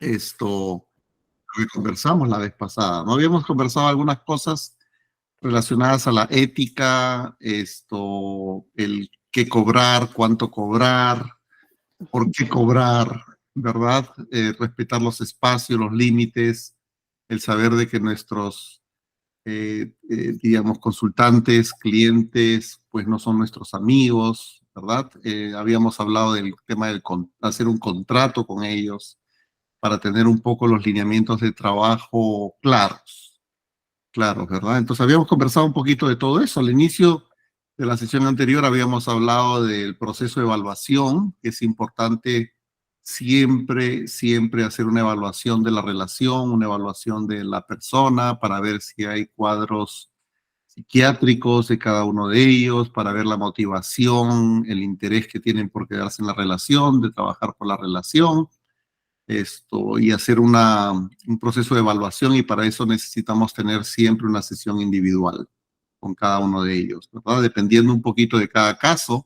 Esto que conversamos la vez pasada. No habíamos conversado algunas cosas relacionadas a la ética, el qué cobrar, cuánto cobrar, por qué cobrar, ¿verdad? Respetar los espacios, los límites, el saber de que nuestros, digamos, consultantes, clientes, pues no son nuestros amigos, ¿verdad? Habíamos hablado del tema de hacer un contrato con ellos para tener un poco los lineamientos de trabajo claros, ¿verdad? Entonces habíamos conversado un poquito de todo eso. Al inicio de la sesión anterior habíamos hablado del proceso de evaluación, que es importante siempre hacer una evaluación de la relación, una evaluación de la persona para ver si hay cuadros psiquiátricos de cada uno de ellos, para ver la motivación, el interés que tienen por quedarse en la relación, de trabajar por la relación y hacer un proceso de evaluación, y para eso necesitamos tener siempre una sesión individual con cada uno de ellos, ¿verdad? Dependiendo un poquito de cada caso,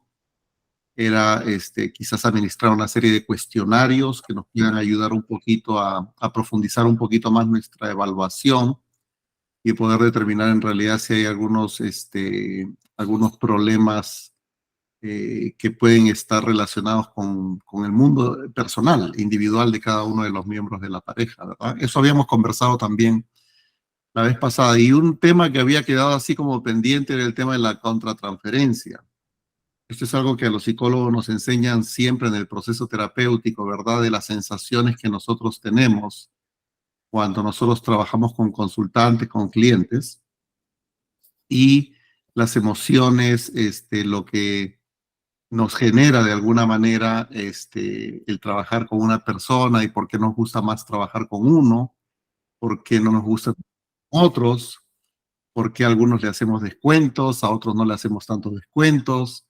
era quizás administrar una serie de cuestionarios que nos puedan ayudar un poquito a profundizar un poquito más nuestra evaluación y poder determinar en realidad si hay algunos problemas que pueden estar relacionados con el mundo personal, individual de cada uno de los miembros de la pareja, ¿verdad? Eso habíamos conversado también la vez pasada. Y un tema que había quedado así como pendiente era el tema de la contratransferencia. Esto es algo que a los psicólogos nos enseñan siempre en el proceso terapéutico, ¿verdad? De las sensaciones que nosotros tenemos cuando nosotros trabajamos con consultantes, con clientes, y las emociones, lo que nos genera de alguna manera el trabajar con una persona, y por qué nos gusta más trabajar con uno, por qué no nos gusta con otros, por qué a algunos le hacemos descuentos, a otros no le hacemos tantos descuentos,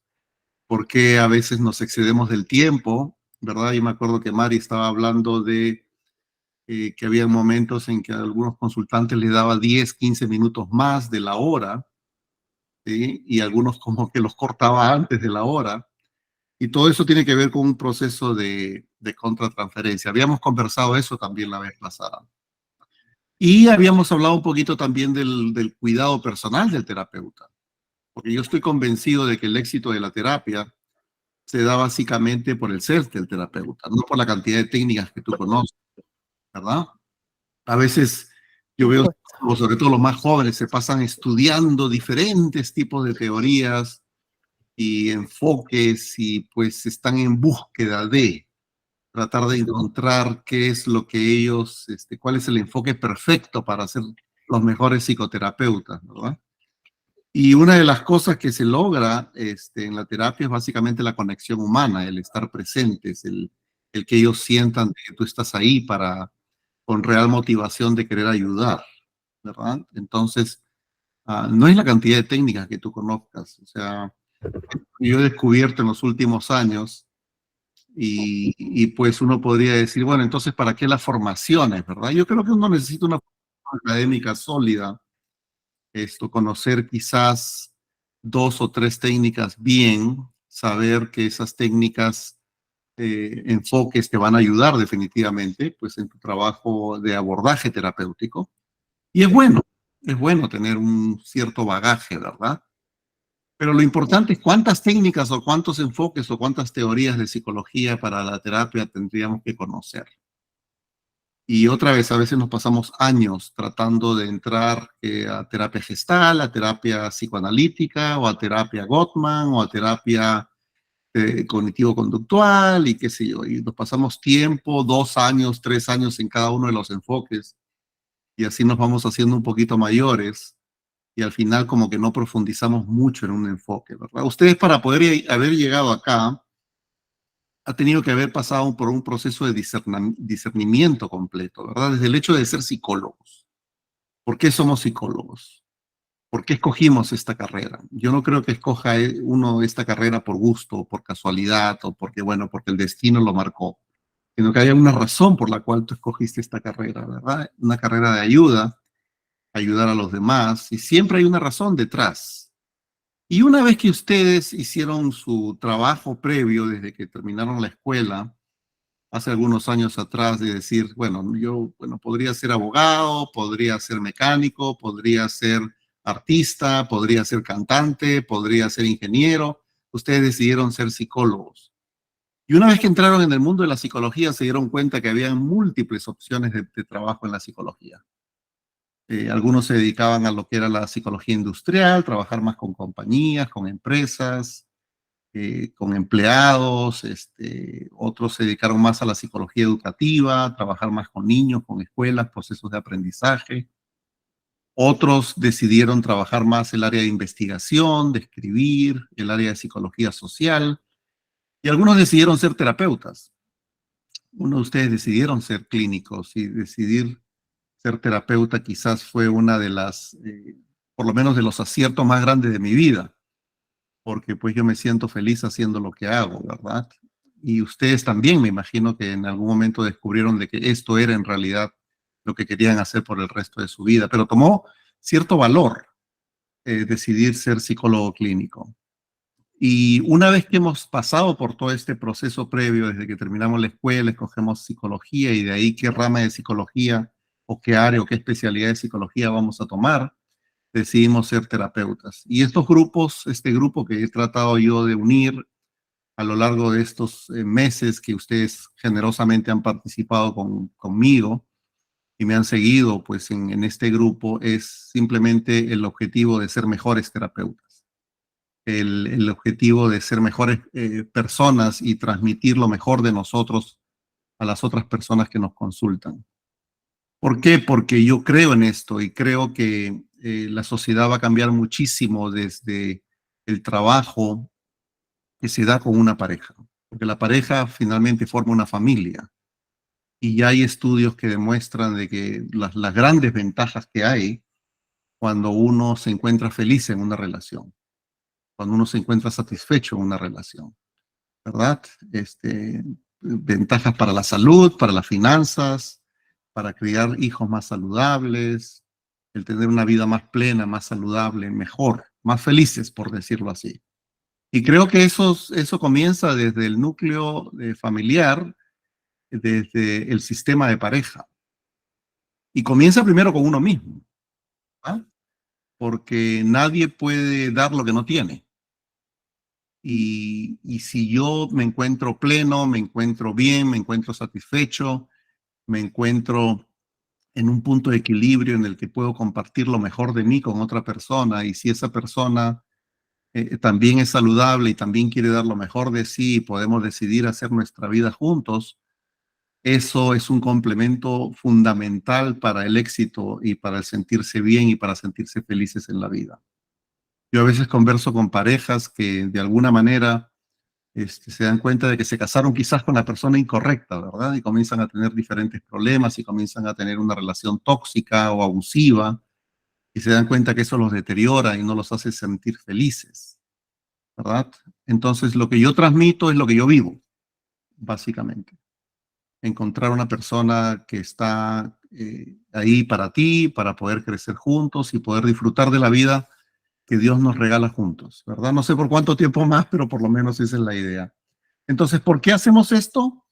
por qué a veces nos excedemos del tiempo, ¿verdad? Yo me acuerdo que Mari estaba hablando de que había momentos en que a algunos consultantes les daba 10, 15 minutos más de la hora, ¿sí? Y algunos como que los cortaba antes de la hora. Y todo eso tiene que ver con un proceso de contratransferencia. Habíamos conversado eso también la vez pasada. Y habíamos hablado un poquito también del cuidado personal del terapeuta, porque yo estoy convencido de que el éxito de la terapia se da básicamente por el ser del terapeuta, no por la cantidad de técnicas que tú conoces, ¿verdad? A veces yo veo, sobre todo los más jóvenes, se pasan estudiando diferentes tipos de teorías y enfoques, y pues están en búsqueda de tratar de encontrar qué es lo que ellos, cuál es el enfoque perfecto para ser los mejores psicoterapeutas, ¿verdad? Y una de las cosas que se logra en la terapia es básicamente la conexión humana, el estar presentes, el que ellos sientan que tú estás ahí con real motivación de querer ayudar, ¿verdad? Entonces, no es la cantidad de técnicas que tú conozcas. O sea, yo he descubierto en los últimos años, y pues uno podría decir, bueno, entonces, ¿para qué las formaciones, verdad? Yo creo que uno necesita una formación académica sólida, conocer quizás 2 o 3 técnicas bien, saber que esas técnicas, enfoques te van a ayudar definitivamente, pues en tu trabajo de abordaje terapéutico. Y es bueno tener un cierto bagaje, ¿verdad? Pero lo importante es cuántas técnicas o cuántos enfoques o cuántas teorías de psicología para la terapia tendríamos que conocer. Y otra vez, a veces nos pasamos años tratando de entrar a terapia gestal, a terapia psicoanalítica, o a terapia Gottman, o a terapia cognitivo-conductual, y qué sé yo. Y nos pasamos tiempo, 2 años, 3 años en cada uno de los enfoques, y así nos vamos haciendo un poquito mayores, y al final como que no profundizamos mucho en un enfoque, ¿verdad? Ustedes, para poder haber llegado acá, ha tenido que haber pasado por un proceso de discernimiento completo, ¿verdad? Desde el hecho de ser psicólogos. ¿Por qué somos psicólogos? ¿Por qué escogimos esta carrera? Yo no creo que escoja uno esta carrera por gusto, o por casualidad, o porque, bueno, porque el destino lo marcó, sino que haya una razón por la cual tú escogiste esta carrera, ¿verdad? Una carrera de ayuda, ayudar a los demás, y siempre hay una razón detrás. Y una vez que ustedes hicieron su trabajo previo, desde que terminaron la escuela, hace algunos años atrás de decir, bueno, podría ser abogado, podría ser mecánico, podría ser artista, podría ser cantante, podría ser ingeniero. Ustedes decidieron ser psicólogos. Y una vez que entraron en el mundo de la psicología, se dieron cuenta que había múltiples opciones de trabajo en la psicología. Algunos se dedicaban a lo que era la psicología industrial, trabajar más con compañías, con empresas, con empleados, otros se dedicaron más a la psicología educativa, trabajar más con niños, con escuelas, procesos de aprendizaje. Otros decidieron trabajar más el área de investigación, de escribir, el área de psicología social, y algunos decidieron ser terapeutas. Uno de ustedes decidieron ser clínicos y decidir ser terapeuta quizás fue una de las, por lo menos de los aciertos más grandes de mi vida, porque pues yo me siento feliz haciendo lo que hago, ¿verdad? Y ustedes también me imagino que en algún momento descubrieron de que esto era en realidad lo que querían hacer por el resto de su vida, pero tomó cierto valor decidir ser psicólogo clínico. Y una vez que hemos pasado por todo este proceso previo, desde que terminamos la escuela, escogemos psicología y de ahí qué rama de psicología o qué área o qué especialidad de psicología vamos a tomar, decidimos ser terapeutas. Y estos grupos, este grupo que he tratado yo de unir a lo largo de estos meses que ustedes generosamente han participado conmigo y me han seguido pues en este grupo, es simplemente el objetivo de ser mejores terapeutas. El objetivo de ser mejores personas y transmitir lo mejor de nosotros a las otras personas que nos consultan. ¿Por qué? Porque yo creo en esto y creo que la sociedad va a cambiar muchísimo desde el trabajo que se da con una pareja, porque la pareja finalmente forma una familia y ya hay estudios que demuestran de que las grandes ventajas que hay cuando uno se encuentra feliz en una relación, cuando uno se encuentra satisfecho en una relación, ¿verdad? Ventajas para la salud, para las finanzas, para criar hijos más saludables, el tener una vida más plena, más saludable, mejor, más felices, por decirlo así. Y creo que eso comienza desde el núcleo familiar, desde el sistema de pareja. Y comienza primero con uno mismo, ¿ah? Porque nadie puede dar lo que no tiene. Y si yo me encuentro pleno, me encuentro bien, me encuentro satisfecho, me encuentro en un punto de equilibrio en el que puedo compartir lo mejor de mí con otra persona, y si esa persona también es saludable y también quiere dar lo mejor de sí y podemos decidir hacer nuestra vida juntos, eso es un complemento fundamental para el éxito y para el sentirse bien y para sentirse felices en la vida. Yo a veces converso con parejas que de alguna manera se dan cuenta de que se casaron quizás con la persona incorrecta, ¿verdad? Y comienzan a tener diferentes problemas y comienzan a tener una relación tóxica o abusiva y se dan cuenta que eso los deteriora y no los hace sentir felices, ¿verdad? Entonces, lo que yo transmito es lo que yo vivo, básicamente. Encontrar una persona que está ahí para ti, para poder crecer juntos y poder disfrutar de la vida que Dios nos regala juntos, ¿verdad? No sé por cuánto tiempo más, pero por lo menos esa es la idea. Entonces, ¿por qué hacemos esto?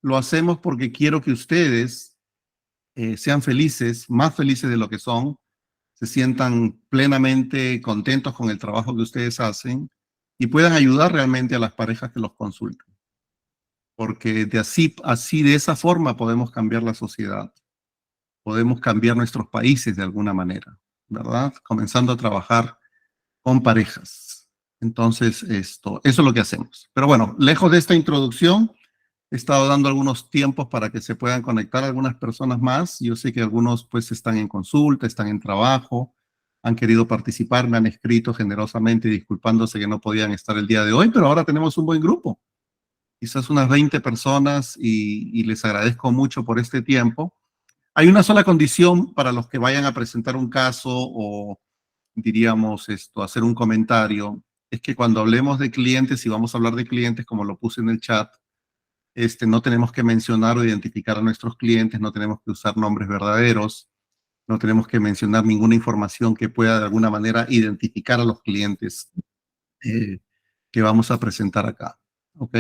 Lo hacemos porque quiero que ustedes sean felices, más felices de lo que son, se sientan plenamente contentos con el trabajo que ustedes hacen y puedan ayudar realmente a las parejas que los consultan. Porque de esa forma podemos cambiar la sociedad, podemos cambiar nuestros países de alguna manera, ¿verdad? Comenzando a trabajar con parejas. Entonces, eso es lo que hacemos. Pero bueno, lejos de esta introducción, he estado dando algunos tiempos para que se puedan conectar algunas personas más. Yo sé que algunos pues están en consulta, están en trabajo, han querido participar, me han escrito generosamente disculpándose que no podían estar el día de hoy, pero ahora tenemos un buen grupo, quizás unas 20 personas y les agradezco mucho por este tiempo. Hay una sola condición para los que vayan a presentar un caso o diríamos hacer un comentario, es que cuando hablemos de clientes, y vamos a hablar de clientes como lo puse en el chat, no tenemos que mencionar o identificar a nuestros clientes, no tenemos que usar nombres verdaderos, no tenemos que mencionar ninguna información que pueda de alguna manera identificar a los clientes que vamos a presentar acá, ¿ok?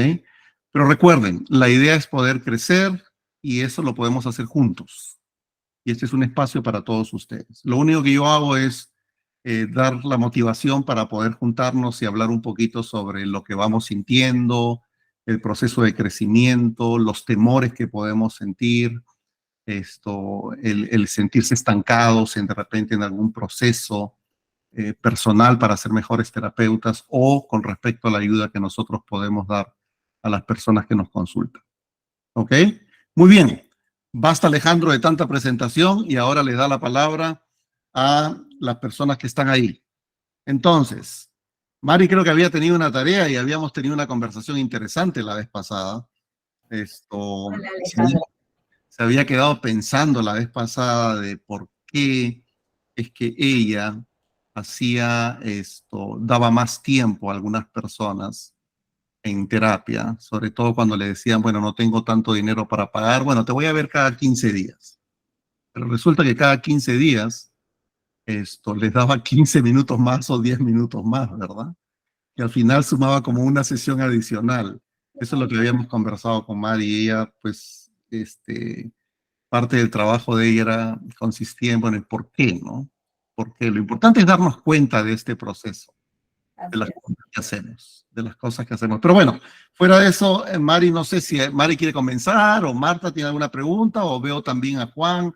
Pero recuerden, la idea es poder crecer y eso lo podemos hacer juntos. Y este es un espacio para todos ustedes. Lo único que yo hago es dar la motivación para poder juntarnos y hablar un poquito sobre lo que vamos sintiendo, el proceso de crecimiento, los temores que podemos sentir, el sentirse estancados de repente en algún proceso personal para ser mejores terapeutas o con respecto a la ayuda que nosotros podemos dar a las personas que nos consultan. ¿Ok? Muy bien. Basta, Alejandro, de tanta presentación y ahora le da la palabra a las personas que están ahí. Entonces, Mari creo que había tenido una tarea y habíamos tenido una conversación interesante la vez pasada. Hola, Alejandro. Se había quedado pensando la vez pasada de por qué es que ella daba más tiempo a algunas personas en terapia, sobre todo cuando le decían, bueno, no tengo tanto dinero para pagar, bueno, te voy a ver cada 15 días. Pero resulta que cada 15 días les daba 15 minutos más o 10 minutos más, ¿verdad? Y al final sumaba como una sesión adicional. Eso es lo que habíamos conversado con Mari y ella, pues, parte del trabajo de ella consistía en, bueno, el por qué, ¿no? Porque lo importante es darnos cuenta de este proceso, de las cosas que hacemos, de las cosas que hacemos. Pero bueno, fuera de eso, Mari, no sé si Mari quiere comenzar o Marta tiene alguna pregunta o veo también a Juan,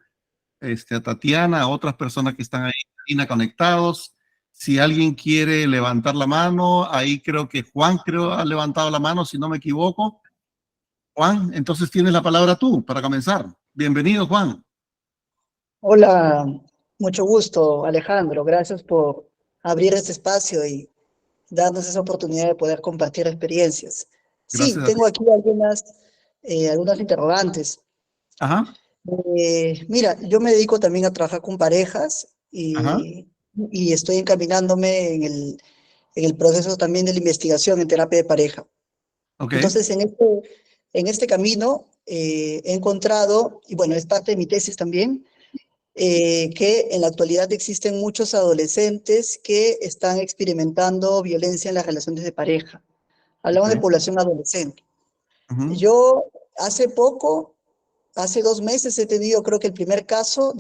a Tatiana, a otras personas que están ahí conectados. Si alguien quiere levantar la mano, ahí creo que Juan ha levantado la mano, si no me equivoco. Juan, entonces tienes la palabra tú para comenzar. Bienvenido, Juan. Hola, mucho gusto, Alejandro. Gracias por abrir este espacio y darnos esa oportunidad de poder compartir experiencias. Sí, Gracias a ti. tengo aquí algunas interrogantes. Ajá, Mira, yo me dedico también a trabajar con parejas ajá, y estoy encaminándome en el proceso también de la investigación en terapia de pareja. ok, Entonces, en este camino he encontrado, y bueno, es parte de mi tesis también, que en la actualidad existen muchos adolescentes que están experimentando violencia en las relaciones de pareja. Hablamos de ok, población adolescente. ujú, Yo hace poco, hace 2 meses, he tenido creo que el primer caso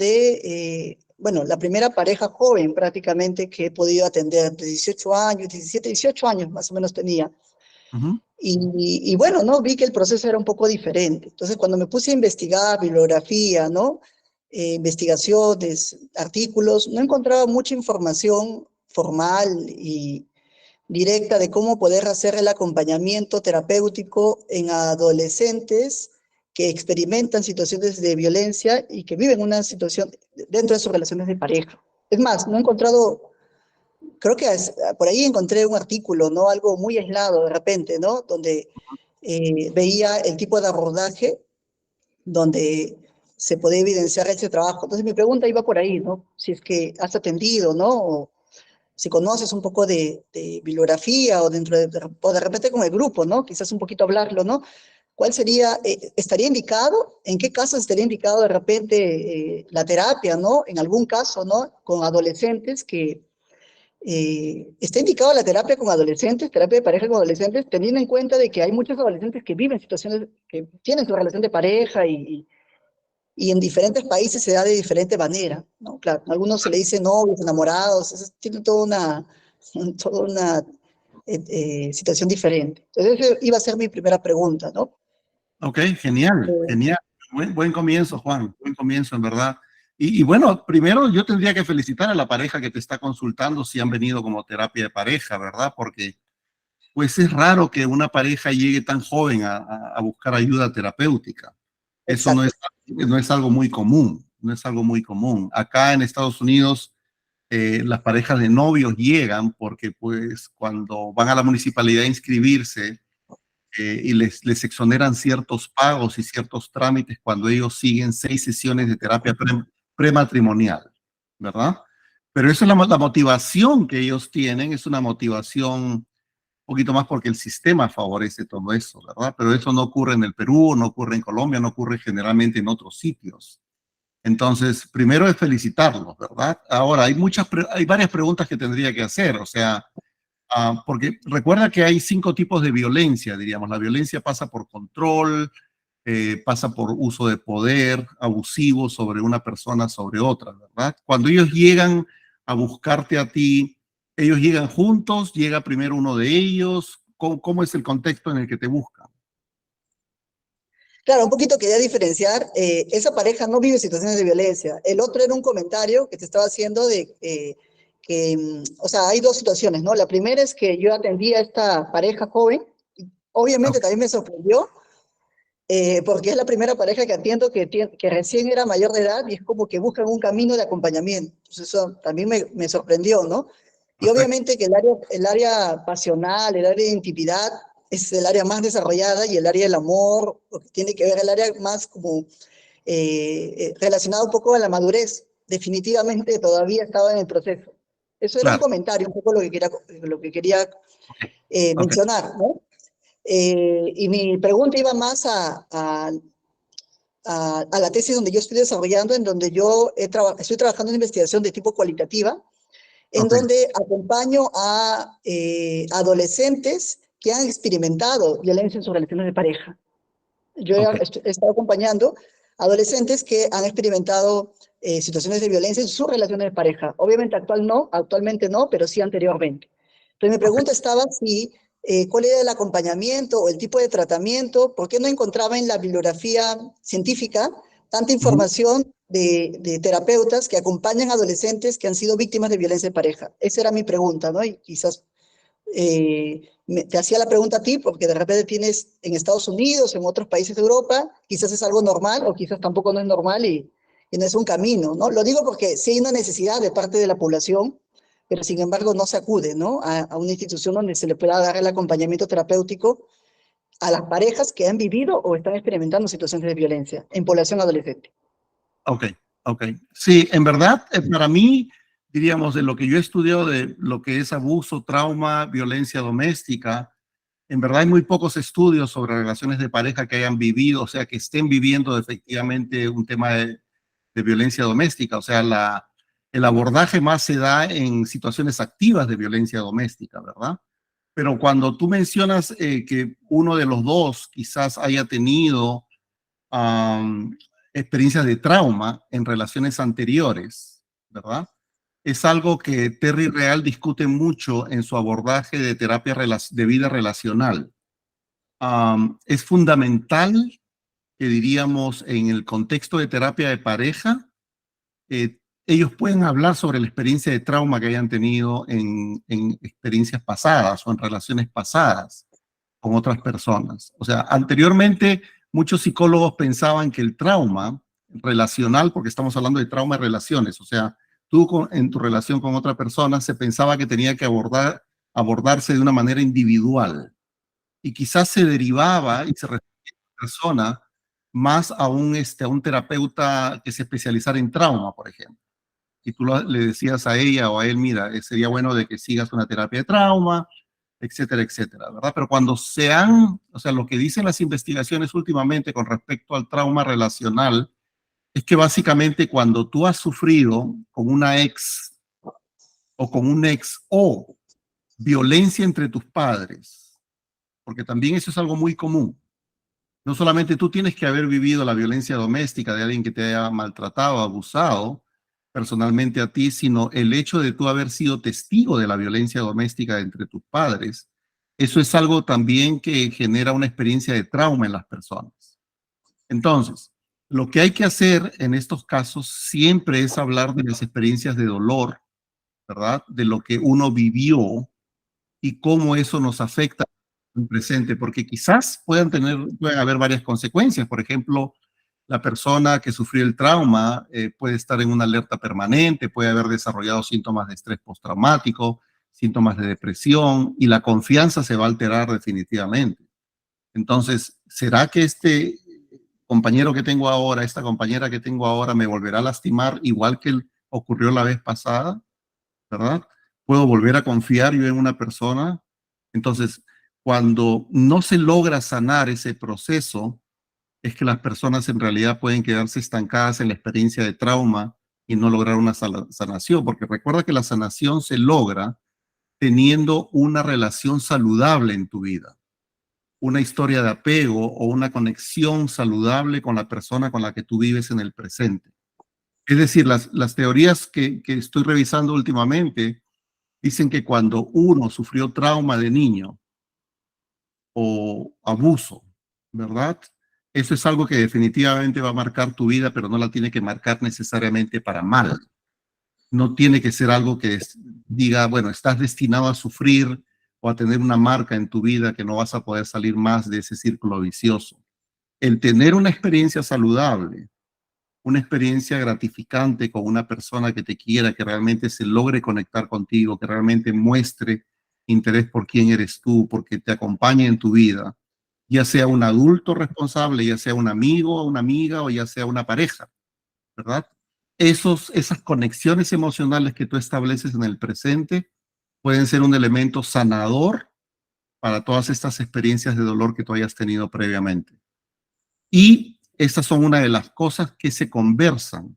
bueno, la primera pareja joven prácticamente que he podido atender, de 18 años, 17, 18 años más o menos tenía. ujú, Y bueno, ¿no? Vi que el proceso era un poco diferente. Entonces, cuando me puse a investigar bibliografía, ¿no? Investigaciones, artículos, no encontraba mucha información formal y directa de cómo poder hacer el acompañamiento terapéutico en adolescentes que experimentan situaciones de violencia y que viven una situación dentro de sus relaciones de pareja. Es más, no he encontrado, creo que por ahí encontré un artículo, ¿no? Algo muy aislado de repente, ¿no? Donde veía el tipo de abordaje donde se podía evidenciar ese trabajo. Entonces mi pregunta iba por ahí, ¿no? Si es que has atendido, ¿no? O si conoces un poco de bibliografía o o de repente con el grupo, ¿no? Quizás un poquito hablarlo, ¿no? ¿Cuál sería, estaría indicado, en qué casos estaría indicado de repente la terapia, ¿no? En algún caso, ¿no? Con adolescentes que está indicado la terapia con adolescentes, terapia de pareja con adolescentes, teniendo en cuenta de que hay muchos adolescentes que viven situaciones, que tienen su relación de pareja y en diferentes países se da de diferente manera, ¿no? Claro, a algunos se le dice novios, enamorados, tiene toda una situación diferente. Entonces, esa iba a ser mi primera pregunta, ¿no? ok, genial, genial. Buen comienzo, Juan, buen comienzo, en verdad. Y bueno, primero yo tendría que felicitar a la pareja que te está consultando si han venido como terapia de pareja, ¿verdad? Porque pues es raro que una pareja llegue tan joven a buscar ayuda terapéutica. Eso Exacto. no es algo muy común, no es algo muy común. Acá en Estados Unidos, las parejas de novios llegan porque pues cuando van a la municipalidad a inscribirse y les exoneran ciertos pagos y ciertos trámites cuando ellos siguen 6 sesiones de terapia prematrimonial, ¿verdad? Pero eso es la motivación que ellos tienen, es una motivación poquito más porque el sistema favorece todo eso, ¿verdad? Pero eso no ocurre en el Perú, no ocurre en Colombia, no ocurre generalmente en otros sitios. Entonces, primero es felicitarlos, ¿verdad? Ahora, hay varias preguntas que tendría que hacer, o sea, Porque recuerda que hay 5 tipos de violencia, diríamos. La violencia pasa por control, pasa por uso de poder abusivo sobre una persona, sobre otra, ¿verdad? Cuando ellos llegan a buscarte a ti, ellos llegan juntos, llega primero uno de ellos. ¿Cómo es el contexto en el que te buscan? Claro, un poquito quería diferenciar, esa pareja no vive situaciones de violencia. El otro era un comentario que te estaba haciendo de o sea, hay dos situaciones, ¿no? La primera es que yo atendí a esta pareja joven, obviamente también me sorprendió, porque es la primera pareja que atiendo que recién era mayor de edad y es como que buscan un camino de acompañamiento. Entonces eso también me sorprendió, ¿no? Y Perfecto. obviamente que el área pasional, el área de intimidad, es el área más desarrollada y el área del amor, lo que tiene que ver el área más como relacionado un poco a la madurez. Definitivamente todavía estaba en el proceso. Eso era un Claro. comentario, un poco lo que quería Okay. mencionar, ¿no? Y mi pregunta iba más a la tesis donde yo estoy desarrollando, en donde yo estoy trabajando en investigación de tipo cualitativa, en Okay. donde acompaño a adolescentes que han experimentado violencia en sus relaciones de pareja. Yo Okay. he estado acompañando a adolescentes que han experimentado situaciones de violencia en sus relaciones de pareja. Obviamente actualmente no, pero sí anteriormente. Entonces mi pregunta estaba si, cuál era el acompañamiento o el tipo de tratamiento, por qué no encontraba en la bibliografía científica tanta información de terapeutas que acompañan a adolescentes que han sido víctimas de violencia de pareja. Esa era mi pregunta, ¿no? Y quizás te hacía la pregunta a ti porque de repente tienes en Estados Unidos, en otros países de Europa, quizás es algo normal o quizás tampoco no es normal y no es un camino, ¿no? Lo digo porque sí hay una necesidad de parte de la población, pero sin embargo no se acude, ¿no? A una institución donde se le pueda dar el acompañamiento terapéutico a las parejas que han vivido o están experimentando situaciones de violencia en población adolescente. Ok, ok. Sí, en verdad, para mí, diríamos, de lo que yo he estudiado de lo que es abuso, trauma, violencia doméstica, en verdad hay muy pocos estudios sobre relaciones de pareja que hayan vivido, o sea, que estén viviendo efectivamente un tema de violencia doméstica. O sea, el abordaje más se da en situaciones activas de violencia doméstica, ¿verdad? Pero cuando tú mencionas que uno de los dos quizás haya tenido um, experiencias de trauma en relaciones anteriores, ¿verdad? Es algo que Terry Real discute mucho en su abordaje de terapia de vida relacional. Es fundamental que diríamos en el contexto de terapia de pareja, ellos pueden hablar sobre la experiencia de trauma que hayan tenido en experiencias pasadas o en relaciones pasadas con otras personas. O sea, anteriormente muchos psicólogos pensaban que el trauma relacional, porque estamos hablando de trauma de relaciones, o sea, en tu relación con otra persona se pensaba que tenía que abordarse de una manera individual y quizás se derivaba y se refería a la persona más a un terapeuta que se especializara en trauma, por ejemplo. Y tú le decías a ella o a él, mira, sería bueno de que sigas una terapia de trauma, etcétera, etcétera, ¿verdad? Pero cuando o sea, lo que dicen las investigaciones últimamente con respecto al trauma relacional es que básicamente cuando tú has sufrido con una ex o con un ex o violencia entre tus padres, porque también eso es algo muy común. No solamente tú tienes que haber vivido la violencia doméstica de alguien que te haya maltratado, abusado personalmente a ti, sino el hecho de tú haber sido testigo de la violencia doméstica entre tus padres. Eso es algo también que genera una experiencia de trauma en las personas. Entonces, lo que hay que hacer en estos casos siempre es hablar de las experiencias de dolor, ¿verdad? De lo que uno vivió y cómo eso nos afecta en el presente, porque quizás pueden haber varias consecuencias. Por ejemplo, la persona que sufrió el trauma puede estar en una alerta permanente, puede haber desarrollado síntomas de estrés postraumático, síntomas de depresión, y la confianza se va a alterar definitivamente. Entonces, ¿será que este compañero que tengo ahora, esta compañera que tengo ahora, me volverá a lastimar igual que ocurrió la vez pasada? ¿Verdad? ¿Puedo volver a confiar yo en una persona? Entonces, cuando no se logra sanar ese proceso, es que las personas en realidad pueden quedarse estancadas en la experiencia de trauma y no lograr una sanación, porque recuerda que la sanación se logra teniendo una relación saludable en tu vida, una historia de apego o una conexión saludable con la persona con la que tú vives en el presente. Es decir, las teorías que estoy revisando últimamente dicen que cuando uno sufrió trauma de niño o abuso, ¿verdad? Eso es algo que definitivamente va a marcar tu vida, pero no la tiene que marcar necesariamente para mal. No tiene que ser algo que diga, bueno, estás destinado a sufrir o a tener una marca en tu vida que no vas a poder salir más de ese círculo vicioso. El tener una experiencia saludable, una experiencia gratificante con una persona que te quiera, que realmente se logre conectar contigo, que realmente muestre interés por quién eres tú, porque te acompañe en tu vida, ya sea un adulto responsable, ya sea un amigo o una amiga o ya sea una pareja, ¿verdad? Esas conexiones emocionales que tú estableces en el presente pueden ser un elemento sanador para todas estas experiencias de dolor que tú hayas tenido previamente. Y estas son una de las cosas que se conversan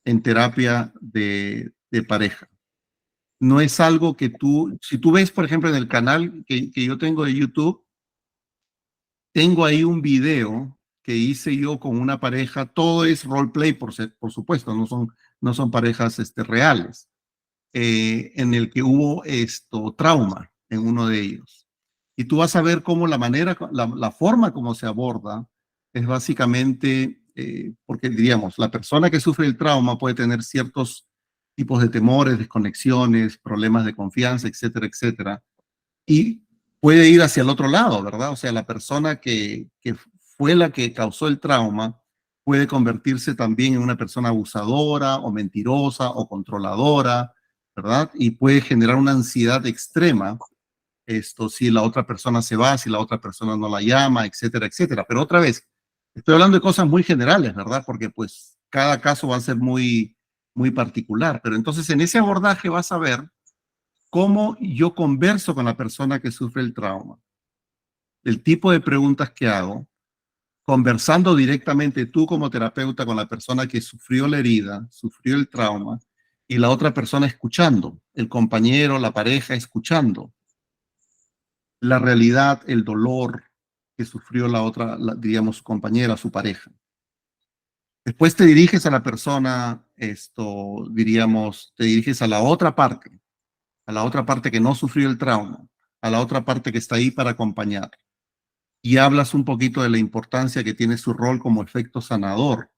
en terapia de pareja. No es algo que si tú ves, por ejemplo, en el canal que yo tengo de YouTube, tengo ahí un video que hice yo con una pareja, todo es roleplay, por supuesto, no son parejas reales, en el que hubo trauma en uno de ellos. Y tú vas a ver cómo la forma como se aborda es básicamente, porque diríamos, la persona que sufre el trauma puede tener ciertos tipos de temores, desconexiones, problemas de confianza, etcétera, etcétera. Y puede ir hacia el otro lado, ¿verdad? O sea, la persona que fue la que causó el trauma puede convertirse también en una persona abusadora o mentirosa o controladora, ¿verdad? Y puede generar una ansiedad extrema, si la otra persona se va, si la otra persona no la llama, etcétera, etcétera. Pero otra vez, estoy hablando de cosas muy generales, ¿verdad? Porque pues cada caso va a ser muy, muy particular. Pero entonces en ese abordaje vas a ver cómo yo converso con la persona que sufre el trauma, el tipo de preguntas que hago, conversando directamente tú como terapeuta con la persona que sufrió la herida, sufrió el trauma, y la otra persona escuchando, el compañero, la pareja escuchando la realidad, el dolor que sufrió la otra, diríamos, su compañera, su pareja. Después te diriges a la persona, diríamos, te diriges a la otra parte que no sufrió el trauma, a la otra parte que está ahí para acompañar. Y hablas un poquito de la importancia que tiene su rol como efecto sanador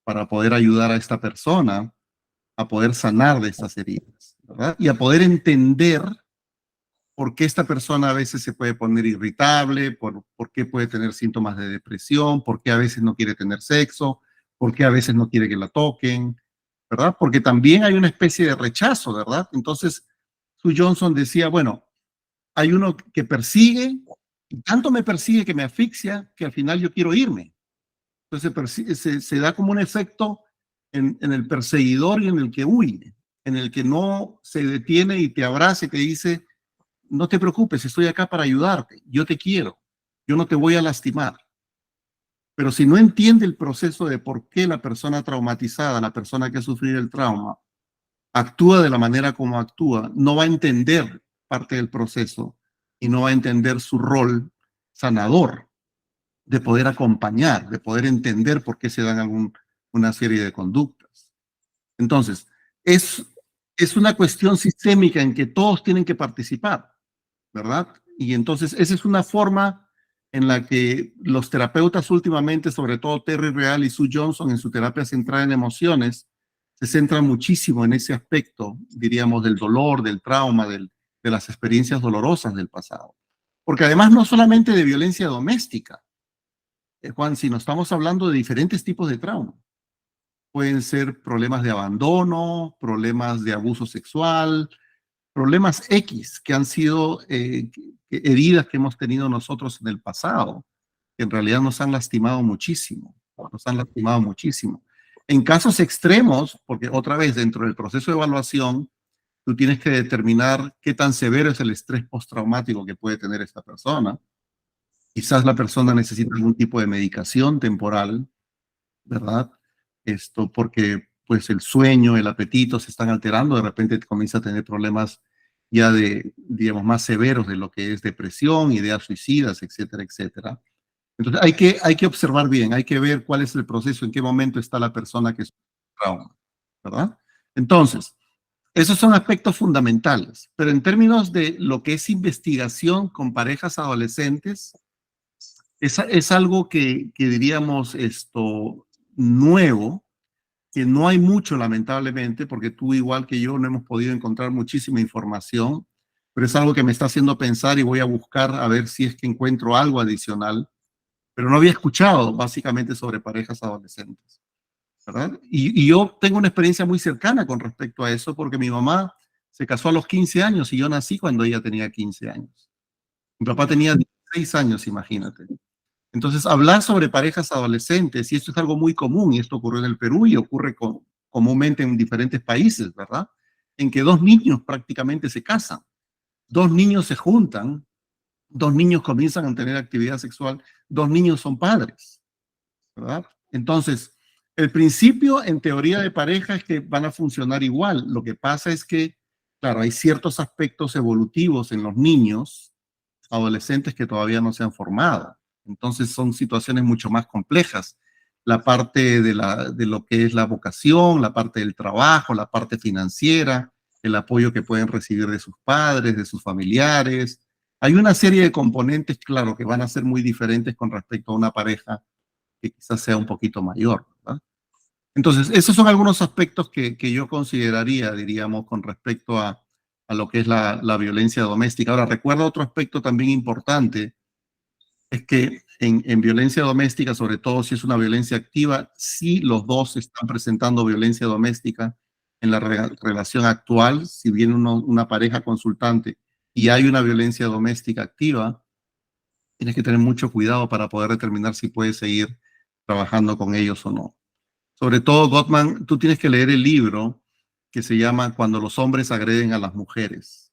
para poder ayudar a esta persona a poder sanar de estas heridas, ¿verdad? Y a poder entender por qué esta persona a veces se puede poner irritable, por qué puede tener síntomas de depresión, por qué a veces no quiere tener sexo, por qué a veces no quiere que la toquen, ¿verdad? Porque también hay una especie de rechazo, ¿verdad? Entonces, Sue Johnson decía, bueno, hay uno que persigue, y tanto me persigue que me asfixia, que al final yo quiero irme. Entonces se da como un efecto en el perseguidor y en el que huye, en el que no se detiene y te abraza y te dice, no te preocupes, estoy acá para ayudarte, yo te quiero, yo no te voy a lastimar. Pero si no entiende el proceso de por qué la persona traumatizada, la persona que ha sufrido el trauma, actúa de la manera como actúa, no va a entender parte del proceso y no va a entender su rol sanador de poder acompañar, de poder entender por qué se dan una serie de conductas. Entonces, es una cuestión sistémica en que todos tienen que participar, ¿verdad? Y entonces esa es una forma en la que los terapeutas últimamente, sobre todo Terry Real y Sue Johnson en su terapia centrada en emociones, se centran muchísimo en ese aspecto, diríamos, del dolor, del trauma, de las experiencias dolorosas del pasado. Porque además no solamente de violencia doméstica, Juan, sino estamos hablando de diferentes tipos de trauma. Pueden ser problemas de abandono, problemas de abuso sexual, problemas X que han sido heridas que hemos tenido nosotros en el pasado, que en realidad nos han lastimado muchísimo, En casos extremos, porque otra vez dentro del proceso de evaluación, tú tienes que determinar qué tan severo es el estrés postraumático que puede tener esta persona. Quizás la persona necesita algún tipo de medicación temporal, ¿verdad? Porque pues el sueño, el apetito se están alterando, de repente comienza a tener problemas ya de, digamos, más severos de lo que es depresión, ideas suicidas, etcétera, etcétera. Entonces hay que observar bien, hay que ver cuál es el proceso, en qué momento está la persona que sufre trauma, ¿verdad? Entonces, esos son aspectos fundamentales, pero en términos de lo que es investigación con parejas adolescentes, es algo que diríamos esto nuevo, que no hay mucho lamentablemente, porque tú igual que yo no hemos podido encontrar muchísima información, pero es algo que me está haciendo pensar y voy a buscar a ver si es que encuentro algo adicional, pero no había escuchado básicamente sobre parejas adolescentes, ¿verdad? Y yo tengo una experiencia muy cercana con respecto a eso, porque mi mamá se casó a los 15 años y yo nací cuando ella tenía 15 años. Mi papá tenía 16 años, imagínate. Entonces, hablar sobre parejas adolescentes, y esto es algo muy común, y esto ocurrió en el Perú y ocurre comúnmente en diferentes países, ¿verdad? En que dos niños prácticamente se casan, dos niños se juntan, dos niños comienzan a tener actividad sexual, dos niños son padres, ¿verdad? Entonces, el principio en teoría de pareja es que van a funcionar igual. Lo que pasa es que, claro, hay ciertos aspectos evolutivos en los niños adolescentes que todavía no se han formado. Entonces son situaciones mucho más complejas. La parte de lo que es la vocación, la parte del trabajo, la parte financiera, el apoyo que pueden recibir de sus padres, de sus familiares. Hay una serie de componentes, claro, que van a ser muy diferentes con respecto a una pareja que quizás sea un poquito mayor, ¿verdad? Entonces, esos son algunos aspectos que yo consideraría, diríamos, con respecto a lo que es la violencia doméstica. Ahora, recuerda otro aspecto también importante, es que en violencia doméstica, sobre todo si es una violencia activa, si los dos están presentando violencia doméstica en la relación actual, si viene una pareja consultante y hay una violencia doméstica activa, tienes que tener mucho cuidado para poder determinar si puedes seguir trabajando con ellos o no. Sobre todo, Gottman, tú tienes que leer el libro que se llama Cuando los hombres agreden a las mujeres.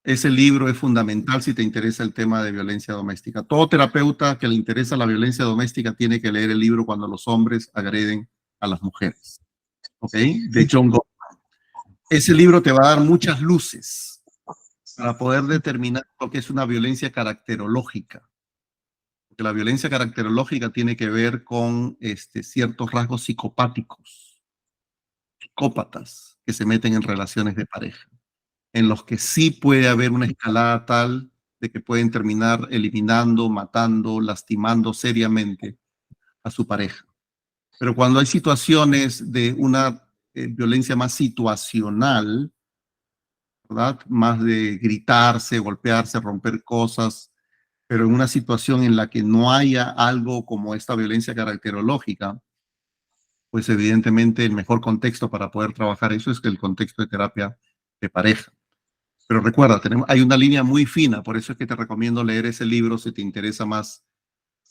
Ese libro es fundamental si te interesa el tema de violencia doméstica. Todo terapeuta que le interesa la violencia doméstica tiene que leer el libro Cuando los hombres agreden a las mujeres. ¿Ok? De John Gottman. Ese libro te va a dar muchas luces para poder determinar lo que es una violencia caracterológica. Porque la violencia caracterológica tiene que ver con ciertos rasgos psicopáticos, psicópatas que se meten en relaciones de pareja, en los que sí puede haber una escalada tal de que pueden terminar eliminando, matando, lastimando seriamente a su pareja. Pero cuando hay situaciones de una violencia más situacional, ¿verdad? Más de gritarse, golpearse, romper cosas, pero en una situación en la que no haya algo como esta violencia caracterológica, pues evidentemente el mejor contexto para poder trabajar eso es el contexto de terapia de pareja. Pero recuerda, hay una línea muy fina, por eso es que te recomiendo leer ese libro si te interesa más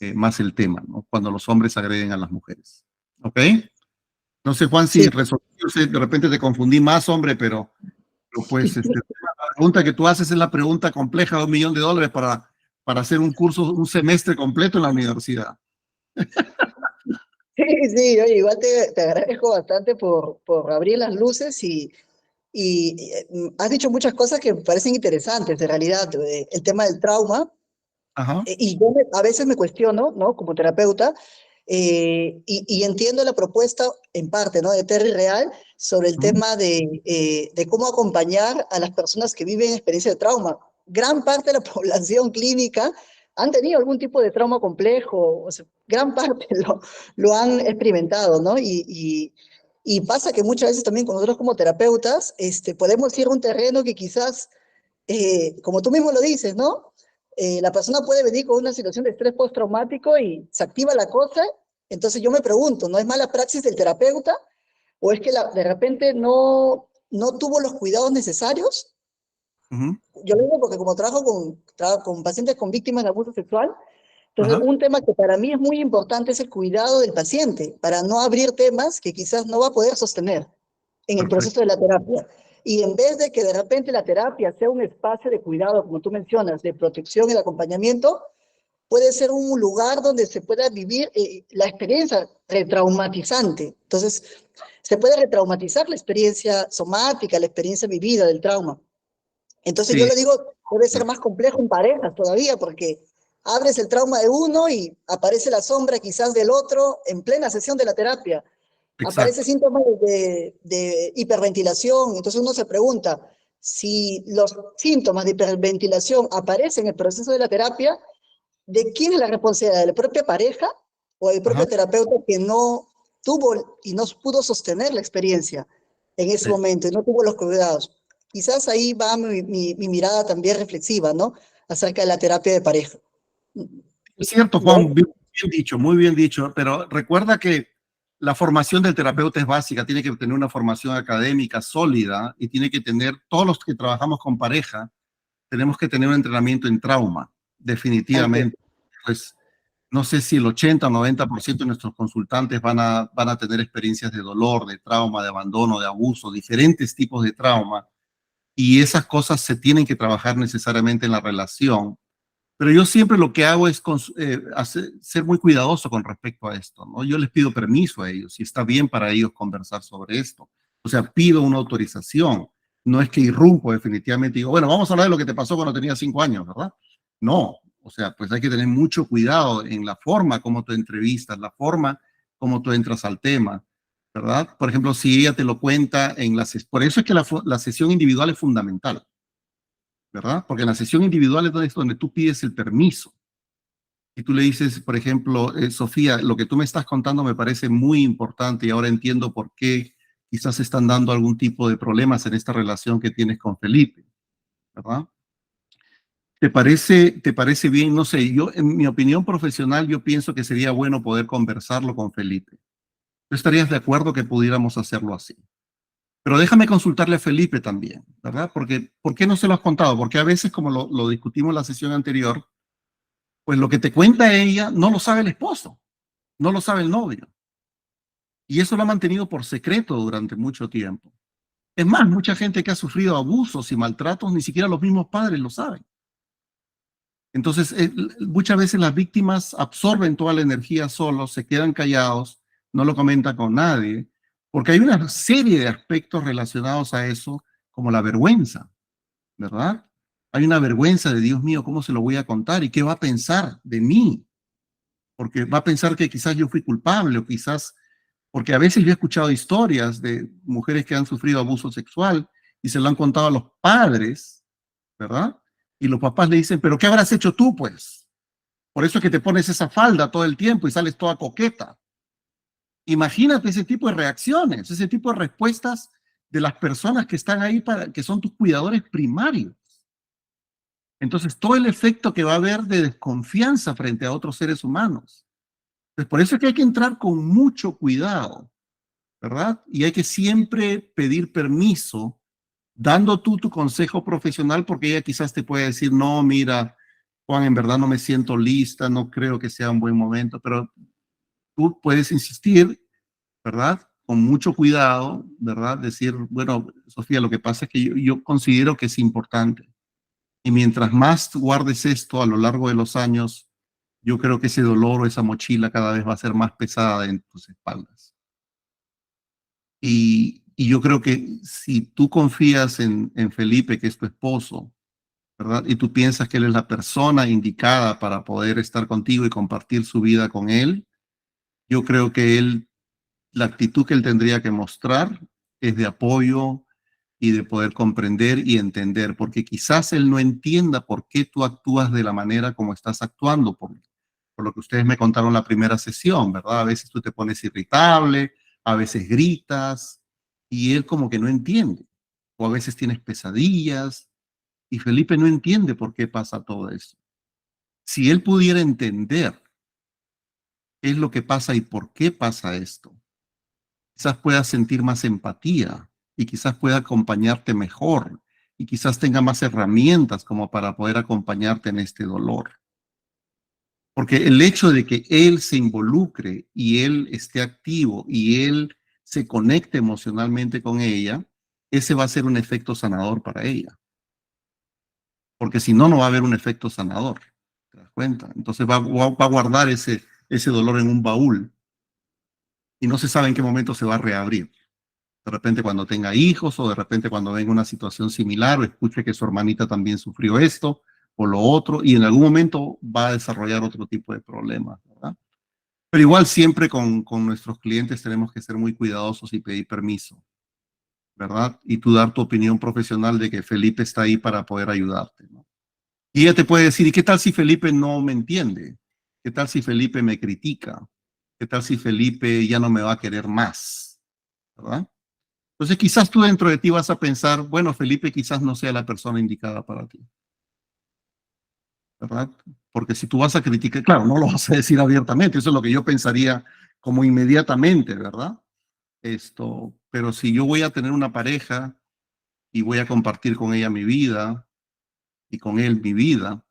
el tema, ¿no? Cuando los hombres agreden a las mujeres. ¿Ok? No sé, Juan, si Sí, resolví, de repente te confundí más, hombre, pero pues la pregunta que tú haces es la pregunta compleja de $1.000.000 para hacer un curso, un semestre completo en la universidad. sí, sí, oye, igual te agradezco bastante por abrir las luces y has dicho muchas cosas que me parecen interesantes, en realidad, el tema del trauma, Ajá. y yo a veces me cuestiono, ¿no? Como terapeuta, y entiendo la propuesta en parte, ¿no? De Terry Real sobre el Ujú. tema de cómo acompañar a las personas que viven experiencia de trauma. Gran parte de la población clínica han tenido algún tipo de trauma complejo, o sea, gran parte lo han experimentado, ¿no? Y pasa que muchas veces también con nosotros como terapeutas podemos ir a un terreno que quizás, como tú mismo lo dices, ¿no? La persona puede venir con una situación de estrés postraumático y se activa la cosa. Entonces yo me pregunto, ¿no es mala praxis del terapeuta? ¿O es que de repente no tuvo los cuidados necesarios? Ujú. Yo lo digo porque como trabajo con pacientes con víctimas de abuso sexual, entonces Ajá. un tema que para mí es muy importante es el cuidado del paciente, para no abrir temas que quizás no va a poder sostener en el Perfecto. proceso de la terapia. Y en vez de que de repente la terapia sea un espacio de cuidado, como tú mencionas, de protección y de acompañamiento, puede ser un lugar donde se pueda vivir la experiencia retraumatizante. Entonces, se puede retraumatizar la experiencia somática, la experiencia vivida del trauma. Entonces yo Sí, le digo, debe ser más complejo en parejas todavía, porque abres el trauma de uno y aparece la sombra quizás del otro en plena sesión de la terapia. Aparece exacto. síntomas de hiperventilación. Entonces uno se pregunta, si los síntomas de hiperventilación aparecen en el proceso de la terapia, ¿de quién es la responsabilidad? ¿De la propia pareja o del Ajá, propio terapeuta que no tuvo y no pudo sostener la experiencia en ese sí. momento y no tuvo los cuidados? Quizás ahí va mi mirada también reflexiva, ¿no? Acerca de la terapia de pareja. Es cierto, ¿No? Juan, bien dicho, muy bien dicho, pero recuerda que la formación del terapeuta es básica, tiene que tener una formación académica sólida y tiene que tener, todos los que trabajamos con pareja, tenemos que tener un entrenamiento en trauma, Ok. definitivamente. Pues no sé si el 80 o 90% de nuestros consultantes van a tener experiencias de dolor, de trauma, de abandono, de abuso, diferentes tipos de trauma, y esas cosas se tienen que trabajar necesariamente en la relación, pero yo siempre lo que hago es ser muy cuidadoso con respecto a esto, ¿no? Yo les pido permiso a ellos, si está bien para ellos conversar sobre esto. O sea, pido una autorización. No es que irrumpo definitivamente y digo, bueno, vamos a hablar de lo que te pasó cuando tenías 5 años, ¿verdad? No, o sea, pues hay que tener mucho cuidado en la forma como tú entrevistas, la forma como tú entras al tema, ¿verdad? Por ejemplo, si ella te lo cuenta en las... Por eso es que la sesión individual es fundamental, ¿verdad? Porque en la sesión individual es donde tú pides el permiso. Y tú le dices, por ejemplo, Sofía, lo que tú me estás contando me parece muy importante y ahora entiendo por qué quizás están dando algún tipo de problemas en esta relación que tienes con Felipe, ¿verdad? Te parece bien? No sé, yo, en mi opinión profesional, yo pienso que sería bueno poder conversarlo con Felipe. ¿Tú estarías de acuerdo que pudiéramos hacerlo así? Pero déjame consultarle a Felipe también, ¿verdad? Porque, ¿por qué no se lo has contado? Porque a veces, como lo discutimos en la sesión anterior, pues lo que te cuenta ella no lo sabe el esposo, no lo sabe el novio. Y eso lo ha mantenido por secreto durante mucho tiempo. Es más, mucha gente que ha sufrido abusos y maltratos, ni siquiera los mismos padres lo saben. Entonces, muchas veces las víctimas absorben toda la energía solos, se quedan callados, no lo comentan con nadie, porque hay una serie de aspectos relacionados a eso, como la vergüenza, ¿verdad? Hay una vergüenza de Dios mío, ¿cómo se lo voy a contar? ¿Y qué va a pensar de mí? Porque va a pensar que quizás yo fui culpable o quizás, porque a veces yo he escuchado historias de mujeres que han sufrido abuso sexual y se lo han contado a los padres, ¿verdad? Y los papás le dicen, pero ¿qué habrás hecho tú, pues? Por eso es que te pones esa falda todo el tiempo y sales toda coqueta. Imagínate ese tipo de reacciones, ese tipo de respuestas de las personas que están ahí para, que son tus cuidadores primarios. Entonces, todo el efecto que va a haber de desconfianza frente a otros seres humanos. Entonces, por eso es que hay que entrar con mucho cuidado, ¿verdad? Y hay que siempre pedir permiso, dando tú tu consejo profesional, porque ella quizás te puede decir, no, mira, Juan, en verdad no me siento lista, no creo que sea un buen momento, pero tú puedes insistir, ¿verdad? Con mucho cuidado, ¿verdad? Decir, bueno, Sofía, lo que pasa es que yo considero que es importante. Y mientras más guardes esto a lo largo de los años, yo creo que ese dolor o esa mochila cada vez va a ser más pesada en tus espaldas. Y yo creo que si tú confías en Felipe, que es tu esposo, ¿verdad? Y tú piensas que él es la persona indicada para poder estar contigo y compartir su vida con él, yo creo que él, la actitud que él tendría que mostrar es de apoyo y de poder comprender y entender, porque quizás él no entienda por qué tú actúas de la manera como estás actuando, por lo que ustedes me contaron la primera sesión, ¿verdad? A veces tú te pones irritable, a veces gritas, y él como que no entiende, o a veces tienes pesadillas, y Felipe no entiende por qué pasa todo eso. Si él pudiera entender qué es lo que pasa y por qué pasa esto, quizás pueda sentir más empatía y quizás pueda acompañarte mejor y quizás tenga más herramientas como para poder acompañarte en este dolor. Porque el hecho de que él se involucre y él esté activo y él se conecte emocionalmente con ella, ese va a ser un efecto sanador para ella. Porque si no, no va a haber un efecto sanador. ¿Te das cuenta? Entonces va a guardar ese dolor en un baúl y no se sabe en qué momento se va a reabrir. De repente cuando tenga hijos o de repente cuando venga una situación similar o escuche que su hermanita también sufrió esto o lo otro y en algún momento va a desarrollar otro tipo de problemas, ¿verdad? Pero igual siempre con nuestros clientes tenemos que ser muy cuidadosos y pedir permiso, ¿verdad? Y tú dar tu opinión profesional de que Felipe está ahí para poder ayudarte, ¿no? Y ella te puede decir, ¿y qué tal si Felipe no me entiende? ¿Qué tal si Felipe me critica? ¿Qué tal si Felipe ya no me va a querer más? ¿Verdad? Entonces quizás tú dentro de ti vas a pensar, bueno, Felipe quizás no sea la persona indicada para ti, ¿verdad? Porque si tú vas a criticar, claro, no lo vas a decir abiertamente, eso es lo que yo pensaría como inmediatamente, ¿verdad? Pero si yo voy a tener una pareja y voy a compartir con ella mi vida y con él mi vida,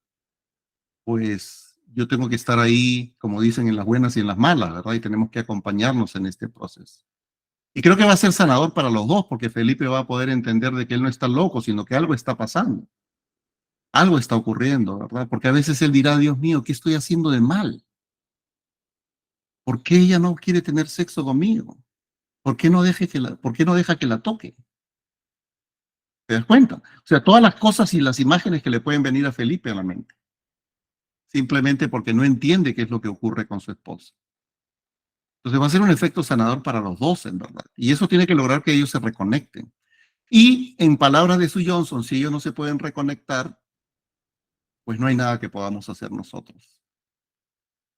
pues yo tengo que estar ahí, como dicen, en las buenas y en las malas, ¿verdad? Y tenemos que acompañarnos en este proceso. Y creo que va a ser sanador para los dos, porque Felipe va a poder entender de que él no está loco, sino que algo está pasando, algo está ocurriendo, ¿verdad? Porque a veces él dirá, Dios mío, ¿qué estoy haciendo de mal? ¿Por qué ella no quiere tener sexo conmigo? ¿Por qué no deja que la toque? ¿Te das cuenta? O sea, todas las cosas y las imágenes que le pueden venir a Felipe a la mente, simplemente porque no entiende qué es lo que ocurre con su esposa. Entonces va a ser un efecto sanador para los dos, en verdad. Y eso tiene que lograr que ellos se reconecten. Y en palabras de Sue Johnson, si ellos no se pueden reconectar, pues no hay nada que podamos hacer nosotros.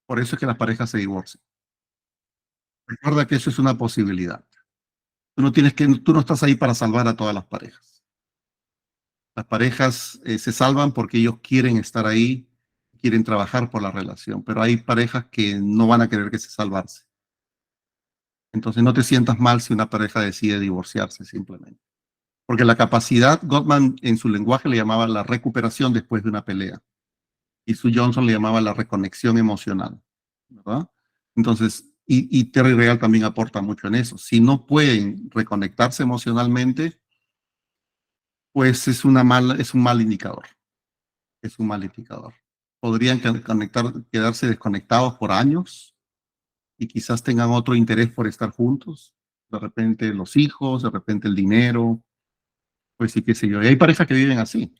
Por eso es que las parejas se divorcian. Recuerda que eso es una posibilidad. Tú no estás ahí para salvar a todas las parejas. Las parejas se salvan porque ellos quieren estar ahí, quieren trabajar por la relación, pero hay parejas que no van a querer que se salvarse. Entonces no te sientas mal si una pareja decide divorciarse simplemente. Porque la capacidad, Gottman en su lenguaje le llamaba la recuperación después de una pelea. Y Sue Johnson le llamaba la reconexión emocional, ¿verdad? Entonces, y Terry Real también aporta mucho en eso. Si no pueden reconectarse emocionalmente, pues es un mal indicador. Es un mal indicador. Podrían quedarse desconectados por años y quizás tengan otro interés por estar juntos. De repente los hijos, de repente el dinero, pues sí, qué sé yo. Y hay parejas que viven así,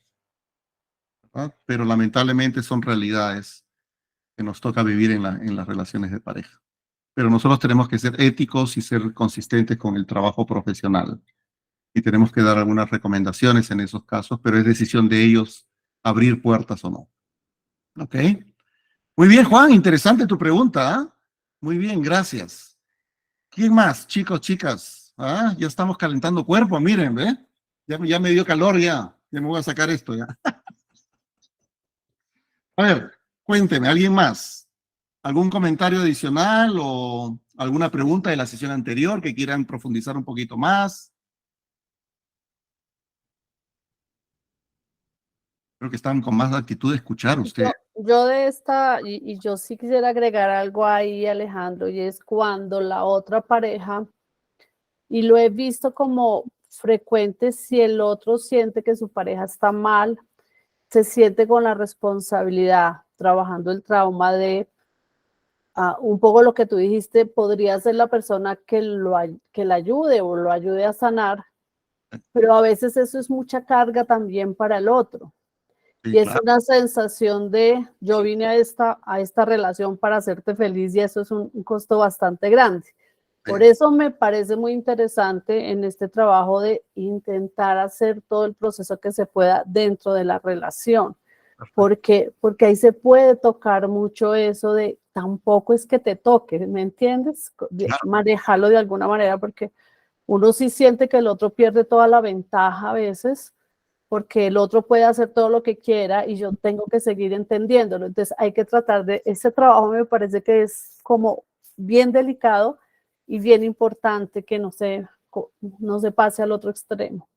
¿verdad? Pero lamentablemente son realidades que nos toca vivir en las relaciones de pareja. Pero nosotros tenemos que ser éticos y ser consistentes con el trabajo profesional. Y tenemos que dar algunas recomendaciones en esos casos, pero es decisión de ellos abrir puertas o no. ¿Ok? Muy bien, Juan, interesante tu pregunta. ¿Ah? Muy bien, gracias. ¿Quién más? Chicos, chicas. ¿Ah? Ya estamos calentando cuerpo, miren, ¿ve? Ya me dio calor ya. Ya me voy a sacar esto ya. A ver, cuénteme, ¿alguien más? ¿Algún comentario adicional o alguna pregunta de la sesión anterior que quieran profundizar un poquito más? Creo que están con más actitud de escuchar usted. Yo de esta, y yo sí quisiera agregar algo ahí, Alejandro, y es cuando la otra pareja, y lo he visto como frecuente, si el otro siente que su pareja está mal, se siente con la responsabilidad, trabajando el trauma de un poco lo que tú dijiste, podría ser la persona que la ayude o lo ayude a sanar, pero a veces eso es mucha carga también para el otro. Sí, Y es claro. una sensación de yo vine a esta relación para hacerte feliz y eso es un costo bastante grande. Por eso me parece muy interesante en este trabajo de intentar hacer todo el proceso que se pueda dentro de la relación, porque ahí se puede tocar mucho eso de tampoco es que te toque, ¿me entiendes? Claro. Manejarlo de alguna manera, porque uno sí siente que el otro pierde toda la ventaja a veces, porque el otro puede hacer todo lo que quiera y yo tengo que seguir entendiéndolo. Entonces hay que tratar de, ese trabajo me parece que es como bien delicado y bien importante que no se pase al otro extremo.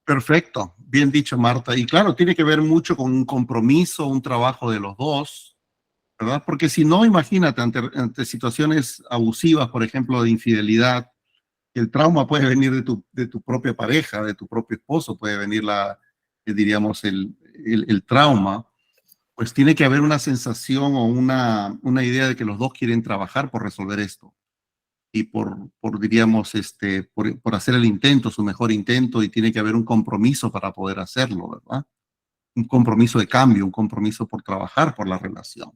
Perfecto, bien dicho, Marta. Y claro, tiene que ver mucho con un compromiso, un trabajo de los dos, ¿verdad? Porque si no, imagínate, ante situaciones abusivas, por ejemplo, de infidelidad, el trauma puede venir de tu propia pareja, de tu propio esposo, puede venir diríamos, el trauma, pues tiene que haber una sensación o una idea de que los dos quieren trabajar por resolver esto. y diríamos, por hacer el intento, su mejor intento, y tiene que haber un compromiso para poder hacerlo, ¿verdad? Un compromiso de cambio, un compromiso por trabajar por la relación.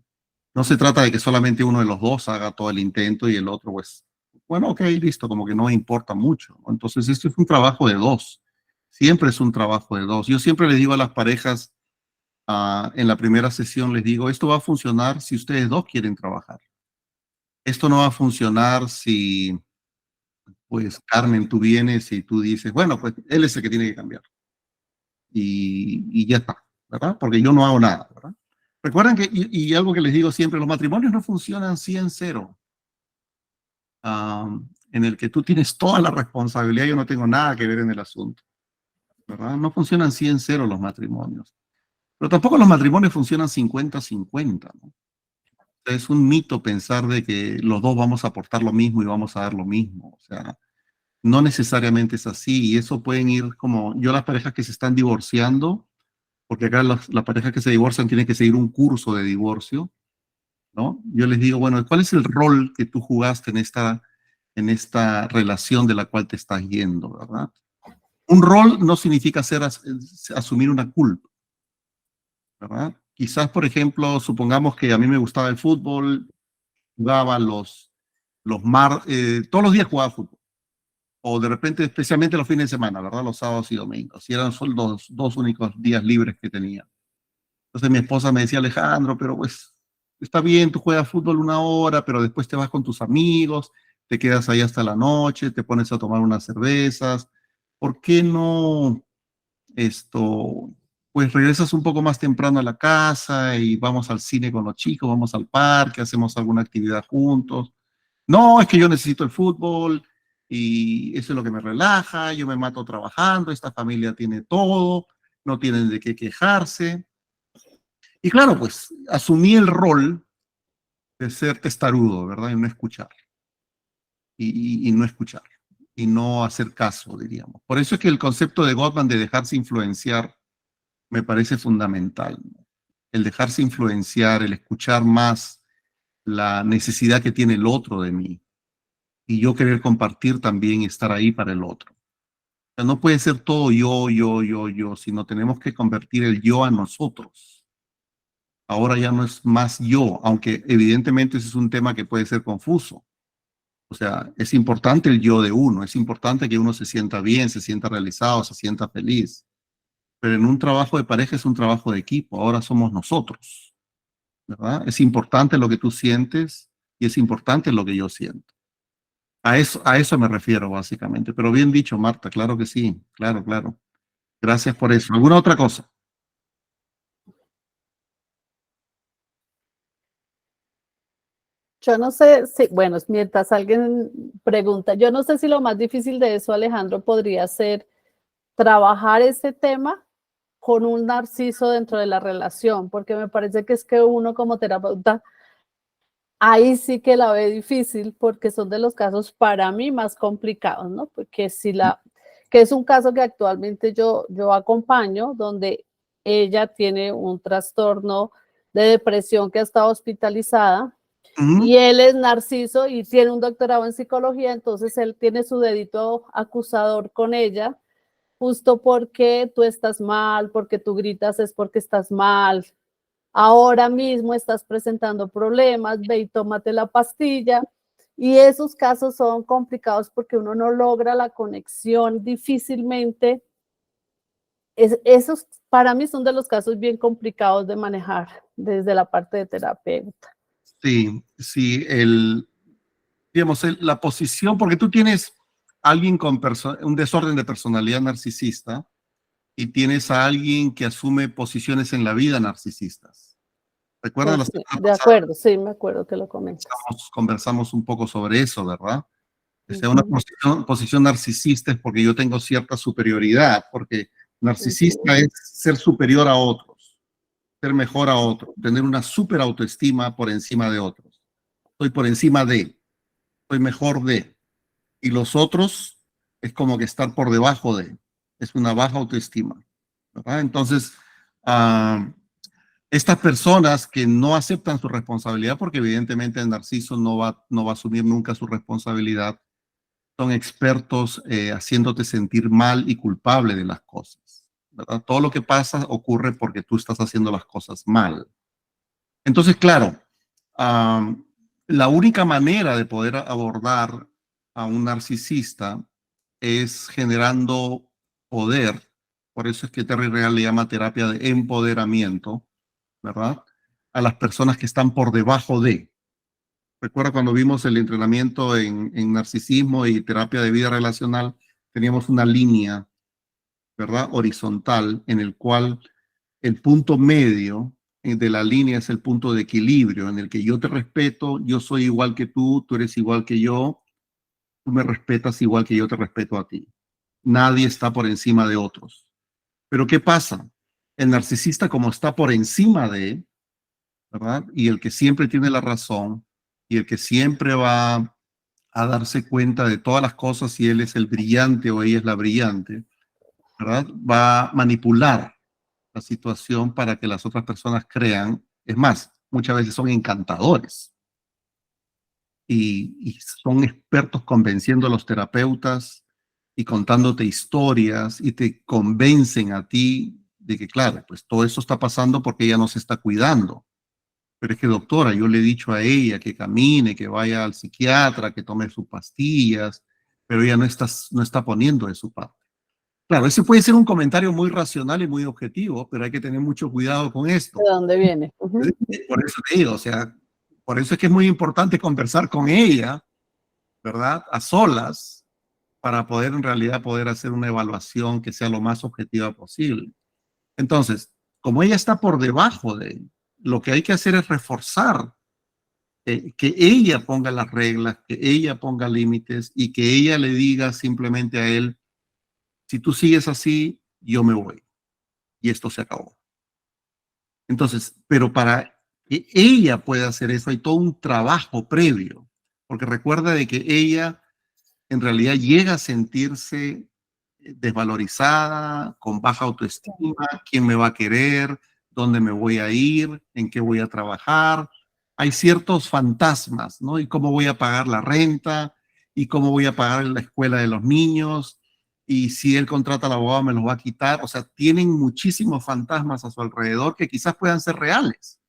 No se trata de que solamente uno de los dos haga todo el intento y el otro, pues, bueno, ok, listo, como que no importa mucho, ¿no? Entonces, esto es un trabajo de dos. Siempre es un trabajo de dos. Yo siempre les digo a las parejas, en la primera sesión, les digo, esto va a funcionar si ustedes dos quieren trabajar. Esto no va a funcionar si, pues, Carmen, tú vienes y tú dices, bueno, pues, él es el que tiene que cambiar. Y ya está, ¿verdad? Porque yo no hago nada, ¿verdad? Recuerden que, y algo que les digo siempre, los matrimonios no funcionan 100-0, en el que tú tienes toda la responsabilidad, yo no tengo nada que ver en el asunto, ¿verdad? No funcionan 100-0 los matrimonios. Pero tampoco los matrimonios funcionan 50-50, ¿no? Es un mito pensar de que los dos vamos a aportar lo mismo y vamos a dar lo mismo. O sea, no necesariamente es así. Y eso pueden ir como, yo las parejas que se están divorciando, porque acá las parejas que se divorcian tienen que seguir un curso de divorcio, ¿no? Yo les digo, bueno, ¿cuál es el rol que tú jugaste en esta relación de la cual te estás yendo, ¿verdad? Un rol no significa asumir una culpa, ¿verdad? Quizás, por ejemplo, supongamos que a mí me gustaba el fútbol, jugaba todos los días jugaba fútbol, o de repente, especialmente los fines de semana, ¿verdad? Los sábados y domingos, y eran solo los dos únicos días libres que tenía. Entonces mi esposa me decía, Alejandro, pero pues está bien, tú juegas fútbol 1 hora, pero después te vas con tus amigos, te quedas ahí hasta la noche, te pones a tomar unas cervezas. ¿Por qué no pues regresas un poco más temprano a la casa y vamos al cine con los chicos, vamos al parque, hacemos alguna actividad juntos? No, es que yo necesito el fútbol y eso es lo que me relaja, yo me mato trabajando, esta familia tiene todo, no tienen de qué quejarse. Y claro, pues asumí el rol de ser testarudo, ¿verdad? Y no escuchar. Y no escuchar. Y no hacer caso, diríamos. Por eso es que el concepto de Gottman de dejarse influenciar me parece fundamental, ¿no? El dejarse influenciar, el escuchar más la necesidad que tiene el otro de mí. Y yo querer compartir también y estar ahí para el otro. O sea, no puede ser todo yo, sino tenemos que convertir el yo a nosotros. Ahora ya no es más yo, aunque evidentemente ese es un tema que puede ser confuso. O sea, es importante el yo de uno, es importante que uno se sienta bien, se sienta realizado, se sienta feliz. Pero en un trabajo de pareja es un trabajo de equipo, ahora somos nosotros, ¿verdad? Es importante lo que tú sientes y es importante lo que yo siento. A eso me refiero básicamente. Pero bien dicho, Marta, claro que sí, claro, claro. Gracias por eso. ¿Alguna otra cosa? Yo no sé si, bueno, mientras alguien pregunta, yo no sé si lo más difícil de eso, Alejandro, podría ser trabajar ese tema con un narciso dentro de la relación, porque me parece que es que uno como terapeuta, ahí sí que la ve difícil, porque son de los casos para mí más complicados, ¿no? Porque que es un caso que actualmente yo acompaño, donde ella tiene un trastorno de depresión que ha estado hospitalizada, y él es narciso y tiene un doctorado en psicología, entonces él tiene su dedito acusador con ella, justo porque tú estás mal, porque tú gritas es porque estás mal, ahora mismo estás presentando problemas, ve y tómate la pastilla. Y esos casos son complicados porque uno no logra la conexión difícilmente. Esos para mí son de los casos bien complicados de manejar desde la parte de terapeuta. Sí, sí, digamos, la posición, porque tú tienes a alguien con un desorden de personalidad narcisista y tienes a alguien que asume posiciones en la vida narcisistas. ¿Recuerdas la semana De pasada? acuerdo, sí, me acuerdo que lo comentas. Conversamos un poco sobre eso, ¿verdad? O sea, una Uh-huh. posición narcisista es porque yo tengo cierta superioridad, porque narcisista es ser superior a otros, ser mejor a otros, tener una super autoestima por encima de otros. Estoy por encima de, soy mejor de. Y los otros es como que estar por debajo de, es una baja autoestima, ¿verdad? Entonces, Estas personas que no aceptan su responsabilidad, porque evidentemente el narciso no va a asumir nunca su responsabilidad, son expertos haciéndote sentir mal y culpable de las cosas, ¿verdad? Todo lo que pasa ocurre porque tú estás haciendo las cosas mal. Entonces, claro, la única manera de poder abordar a un narcisista es generando poder. Por eso es que Terry Real le llama terapia de empoderamiento, ¿verdad? A las personas que están por debajo de. Recuerda cuando vimos el entrenamiento en narcisismo y terapia de vida relacional, teníamos una línea, ¿verdad? Horizontal, en el cual el punto medio de la línea es el punto de equilibrio, en el que yo te respeto, yo soy igual que tú eres igual que yo, tú me respetas igual que yo te respeto a ti. Nadie está por encima de otros. Pero ¿qué pasa? El narcisista, como está por encima de, ¿verdad? Y el que siempre tiene la razón y el que siempre va a darse cuenta de todas las cosas si él es el brillante o ella es la brillante, ¿verdad? Va a manipular la situación para que las otras personas crean. Es más, muchas veces son encantadores y son expertos convenciendo a los terapeutas y contándote historias y te convencen a ti de que, claro, pues todo eso está pasando porque ella no se está cuidando. Pero es que, doctora, yo le he dicho a ella que camine, que vaya al psiquiatra, que tome sus pastillas, pero ella no está poniendo de su parte. Claro, ese puede ser un comentario muy racional y muy objetivo, pero hay que tener mucho cuidado con esto. ¿De dónde viene? Por eso te digo, o sea, por eso es que es muy importante conversar con ella, ¿verdad? A solas, para poder en realidad poder hacer una evaluación que sea lo más objetiva posible. Entonces, como ella está por debajo de él, lo que hay que hacer es reforzar que ella ponga las reglas, que ella ponga límites y que ella le diga simplemente a él, si tú sigues así, yo me voy. Y esto se acabó. Entonces, pero para que ella pueda hacer eso hay todo un trabajo previo, porque recuerda de que ella en realidad llega a sentirse desvalorizada, con baja autoestima, quién me va a querer, dónde me voy a ir, en qué voy a trabajar. Hay ciertos fantasmas, ¿no? Y cómo voy a pagar la renta, y cómo voy a pagar la escuela de los niños, y si él contrata al abogado me los va a quitar. O sea, tienen muchísimos fantasmas a su alrededor que quizás puedan ser reales,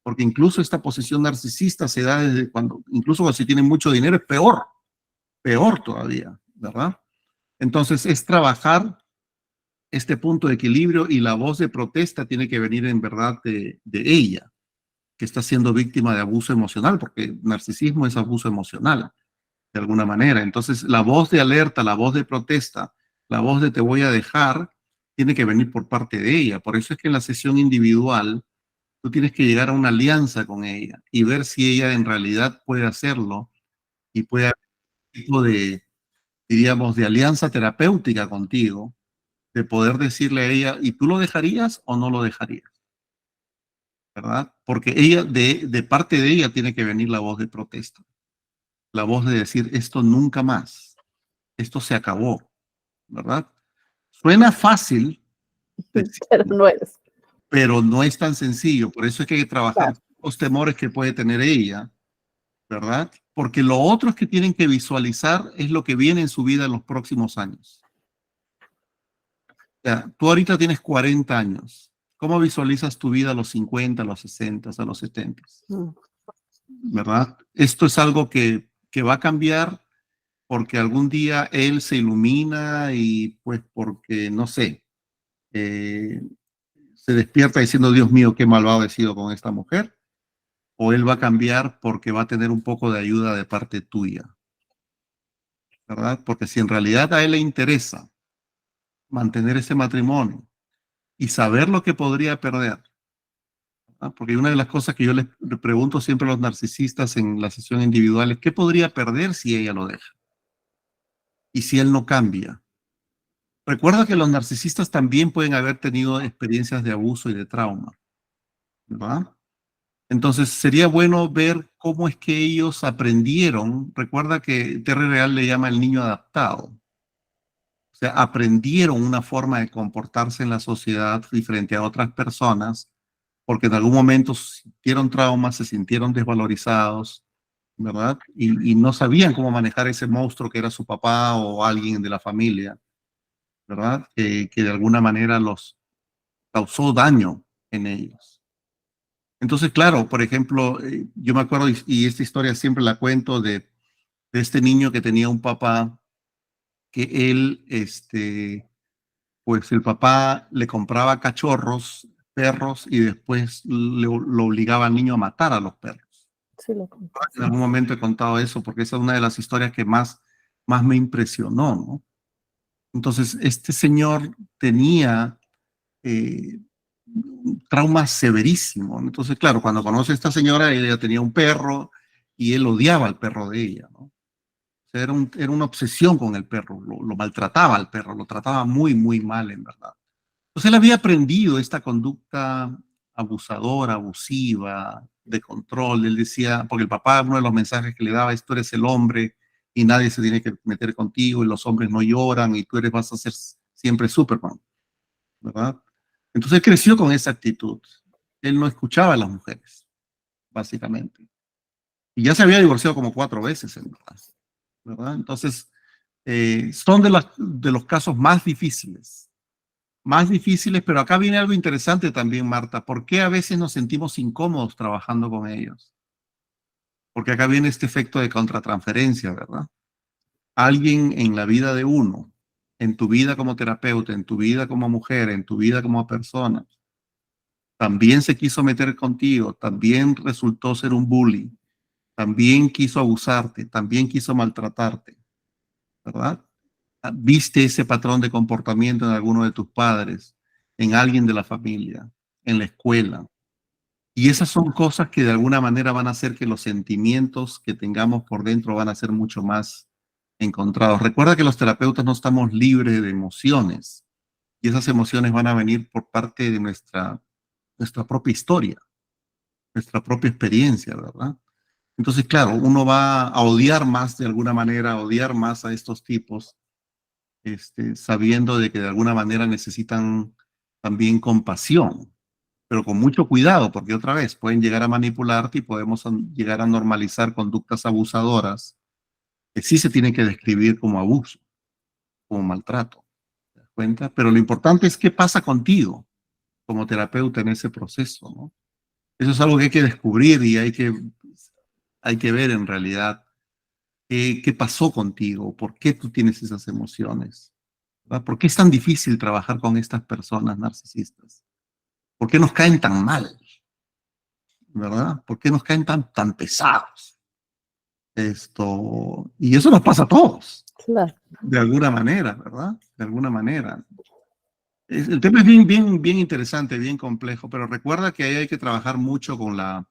porque incluso esta posesión narcisista se da desde cuando, incluso cuando se tiene mucho dinero, es peor todavía, ¿verdad? Entonces es trabajar este punto de equilibrio y la voz de protesta tiene que venir en verdad de ella, que está siendo víctima de abuso emocional, porque narcisismo es abuso emocional, de alguna manera. Entonces la voz de alerta, la voz de protesta, la voz de te voy a dejar, tiene que venir por parte de ella. Por eso es que en la sesión individual tú tienes que llegar a una alianza con ella y ver si ella en realidad puede hacerlo y puede haber un tipo de, diríamos, de alianza terapéutica contigo, de poder decirle a ella, ¿y tú lo dejarías o no lo dejarías? ¿Verdad? Porque ella, de parte de ella tiene que venir la voz de protesta, la voz de decir, esto nunca más, esto se acabó, ¿verdad? Suena fácil, Pero no es. pero no es tan sencillo. Por eso es que hay que trabajar Claro. los temores que puede tener ella, ¿verdad? Porque lo otro es que tienen que visualizar es lo que viene en su vida en los próximos años. O sea, tú ahorita tienes 40 años. ¿Cómo visualizas tu vida a los 50, a los 60, a los 70? ¿Verdad? Esto es algo que va a cambiar porque algún día él se ilumina y pues porque, no sé, se despierta diciendo, Dios mío, qué malvado he sido con esta mujer. O él va a cambiar porque va a tener un poco de ayuda de parte tuya, ¿verdad? Porque si en realidad a él le interesa mantener ese matrimonio y saber lo que podría perder, ¿verdad? Porque una de las cosas que yo les pregunto siempre a los narcisistas en la sesión individual es, ¿qué podría perder si ella lo deja? Y si él no cambia. Recuerda que los narcisistas también pueden haber tenido experiencias de abuso y de trauma, ¿verdad? Entonces sería bueno ver cómo es que ellos aprendieron. Recuerda que Terry Real le llama el niño adaptado. O sea, aprendieron una forma de comportarse en la sociedad y frente a otras personas porque en algún momento sintieron traumas, se sintieron desvalorizados, ¿verdad? Y no sabían cómo manejar ese monstruo que era su papá o alguien de la familia, ¿verdad? Que de alguna manera los causó daño en ellos. Entonces, claro, por ejemplo, yo me acuerdo, y esta historia siempre la cuento, de este niño que tenía un papá que él, pues el papá le compraba cachorros, perros, y después lo obligaba al niño a matar a los perros. Sí, lo conté. En algún momento he contado eso porque esa es una de las historias que más me impresionó, ¿no? Entonces, este señor tenía un trauma severísimo. Entonces, claro, cuando conoce a esta señora, ella tenía un perro y él odiaba al perro de ella, ¿no? O sea, era una obsesión con el perro, lo maltrataba al perro, lo trataba muy, muy mal, en verdad. Entonces, él había aprendido esta conducta abusadora, abusiva, de control. Él decía, porque el papá, uno de los mensajes que le daba es: tú eres el hombre y nadie se tiene que meter contigo, y los hombres no lloran, y tú vas a ser siempre Superman, ¿verdad? Entonces él creció con esa actitud. Él no escuchaba a las mujeres, básicamente. Y ya se había divorciado como 4 veces, en verdad, ¿verdad? Entonces, son de los casos más difíciles, pero acá viene algo interesante también, Marta. ¿Por qué a veces nos sentimos incómodos trabajando con ellos? Porque acá viene este efecto de contratransferencia, ¿verdad? Alguien en la vida de uno, en tu vida como terapeuta, en tu vida como mujer, en tu vida como persona, también se quiso meter contigo, también resultó ser un bully, también quiso abusarte, también quiso maltratarte, ¿verdad? Viste ese patrón de comportamiento en alguno de tus padres, en alguien de la familia, en la escuela. Y esas son cosas que de alguna manera van a hacer que los sentimientos que tengamos por dentro van a ser mucho más encontrados. Recuerda que los terapeutas no estamos libres de emociones, y esas emociones van a venir por parte de nuestra propia historia, nuestra propia experiencia, ¿verdad? Entonces, claro, uno va a odiar más de alguna manera, a odiar más a estos tipos, sabiendo de que de alguna manera necesitan también compasión, pero con mucho cuidado, porque otra vez pueden llegar a manipularte y podemos llegar a normalizar conductas abusadoras que sí se tienen que describir como abuso, como maltrato. ¿Te das cuenta? Pero lo importante es qué pasa contigo como terapeuta en ese proceso, ¿no? Eso es algo que hay que descubrir y hay que ver en realidad qué pasó contigo, por qué tú tienes esas emociones, ¿verdad? ¿Por qué es tan difícil trabajar con estas personas narcisistas? ¿Por qué nos caen tan mal? ¿Verdad? ¿Por qué nos caen tan pesados? Y eso nos pasa a todos, Claro. de alguna manera, ¿verdad? De alguna manera. El tema es bien interesante, bien complejo, pero recuerda que ahí hay que trabajar mucho con la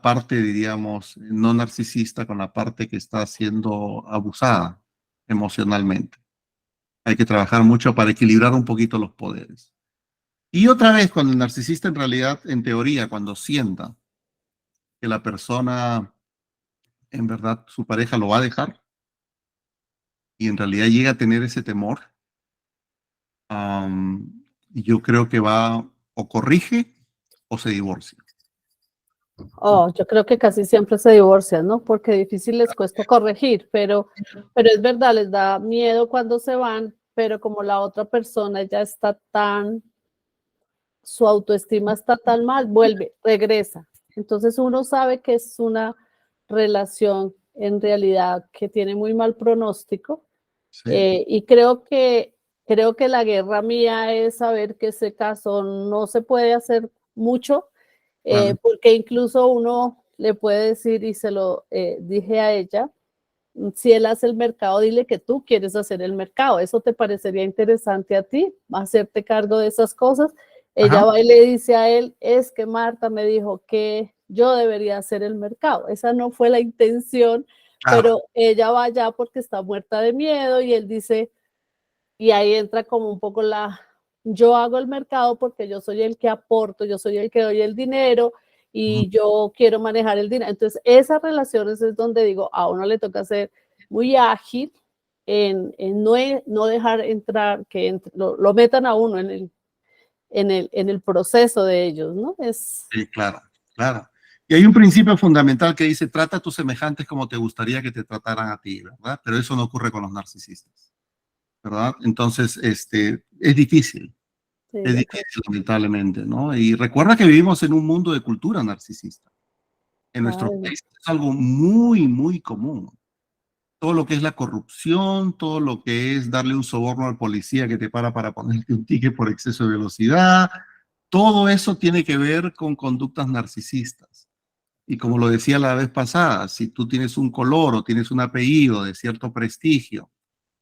parte, diríamos, no narcisista, con la parte que está siendo abusada emocionalmente. Hay que trabajar mucho para equilibrar un poquito los poderes. Y otra vez, cuando el narcisista en realidad, en teoría, cuando sienta que la persona, en verdad, su pareja lo va a dejar, y en realidad llega a tener ese temor, yo creo que va o corrige o se divorcia. Oh, yo creo que casi siempre se divorcian, ¿no? Porque difícil les cuesta corregir, pero es verdad, les da miedo cuando se van, pero como la otra persona ya está su autoestima está tan mal, vuelve, regresa. Entonces uno sabe que es una relación en realidad que tiene muy mal pronóstico. Sí. Y creo que la guerra mía es saber que ese caso no se puede hacer mucho, porque incluso uno le puede decir, y se lo dije a ella, si él hace el mercado, dile que tú quieres hacer el mercado. ¿Eso te parecería interesante a ti? ¿Hacerte cargo de esas cosas? Ella va y le dice a él, es que Marta me dijo que yo debería hacer el mercado. Esa no fue la intención, pero ella va allá porque está muerta de miedo, y él dice, y ahí entra como un poco yo hago el mercado porque yo soy el que aporto, yo soy el que doy el dinero y yo quiero manejar el dinero. Entonces, esas relaciones es donde digo, a uno le toca ser muy ágil en no dejar entrar, que lo metan a uno en el proceso de ellos, ¿no? Sí, claro, claro. Y hay un principio fundamental que dice, trata a tus semejantes como te gustaría que te trataran a ti, ¿verdad? Pero eso no ocurre con los narcisistas, ¿verdad? Entonces, es difícil. Sí, Es de difícil, acuerdo. lamentablemente, ¿no? Y recuerda que vivimos en un mundo de cultura narcisista. En nuestro Ay, país es algo muy, muy común. Todo lo que es la corrupción, todo lo que es darle un soborno al policía que te para ponerte un ticket por exceso de velocidad, todo eso tiene que ver con conductas narcisistas. Y como lo decía la vez pasada, si tú tienes un color o tienes un apellido de cierto prestigio,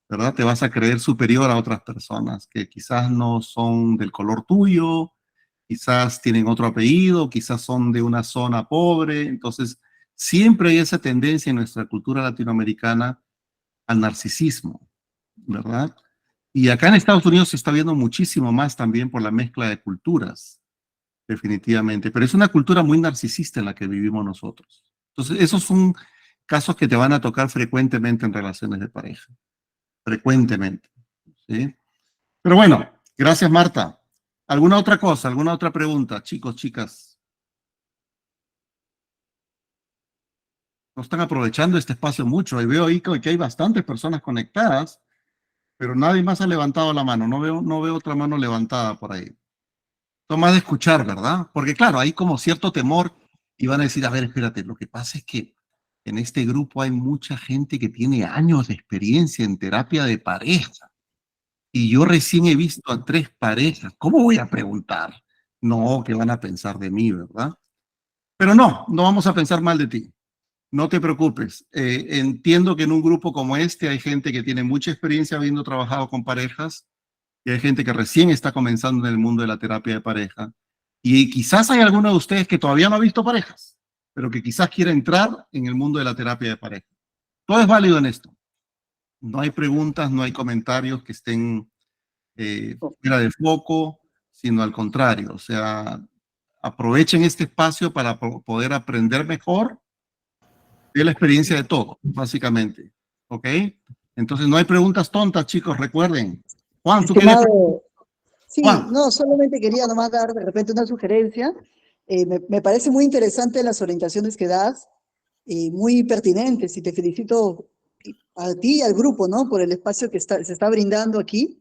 ¿verdad? Te vas a creer superior a otras personas que quizás no son del color tuyo, quizás tienen otro apellido, quizás son de una zona pobre. Entonces, siempre hay esa tendencia en nuestra cultura latinoamericana al narcisismo, ¿verdad? Y acá en Estados Unidos se está viendo muchísimo más también por la mezcla de culturas, definitivamente. Pero es una cultura muy narcisista en la que vivimos nosotros. Entonces, esos son casos que te van a tocar frecuentemente en relaciones de pareja, frecuentemente, ¿sí? Pero bueno, gracias, Marta. ¿Alguna otra cosa, alguna otra pregunta, chicos, chicas? No están aprovechando este espacio mucho. Y veo ahí que hay bastantes personas conectadas, pero nadie más ha levantado la mano. No veo otra mano levantada por ahí. Toma de escuchar, ¿verdad? Porque claro, hay como cierto temor y van a decir, a ver, espérate, lo que pasa es que en este grupo hay mucha gente que tiene años de experiencia en terapia de pareja. Y yo recién he visto a 3 parejas. ¿Cómo voy a preguntar? No, ¿qué van a pensar de mí, verdad? Pero no vamos a pensar mal de ti. No te preocupes. Entiendo que en un grupo como este hay gente que tiene mucha experiencia habiendo trabajado con parejas y hay gente que recién está comenzando en el mundo de la terapia de pareja. Y quizás hay alguno de ustedes que todavía no ha visto parejas, pero que quizás quiera entrar en el mundo de la terapia de pareja. Todo es válido en esto. No hay preguntas, no hay comentarios que estén fuera de foco, sino al contrario. O sea, aprovechen este espacio para poder aprender mejor de la experiencia de todo, básicamente. ¿Ok? Entonces, no hay preguntas tontas, chicos, recuerden. Juan, ¿tú querías? Estimado, sí, Juan. no, solamente quería nomás dar de repente una sugerencia. Me parece muy interesante las orientaciones que das, muy pertinentes, y te felicito a ti y al grupo, ¿no? Por el espacio que se está brindando aquí.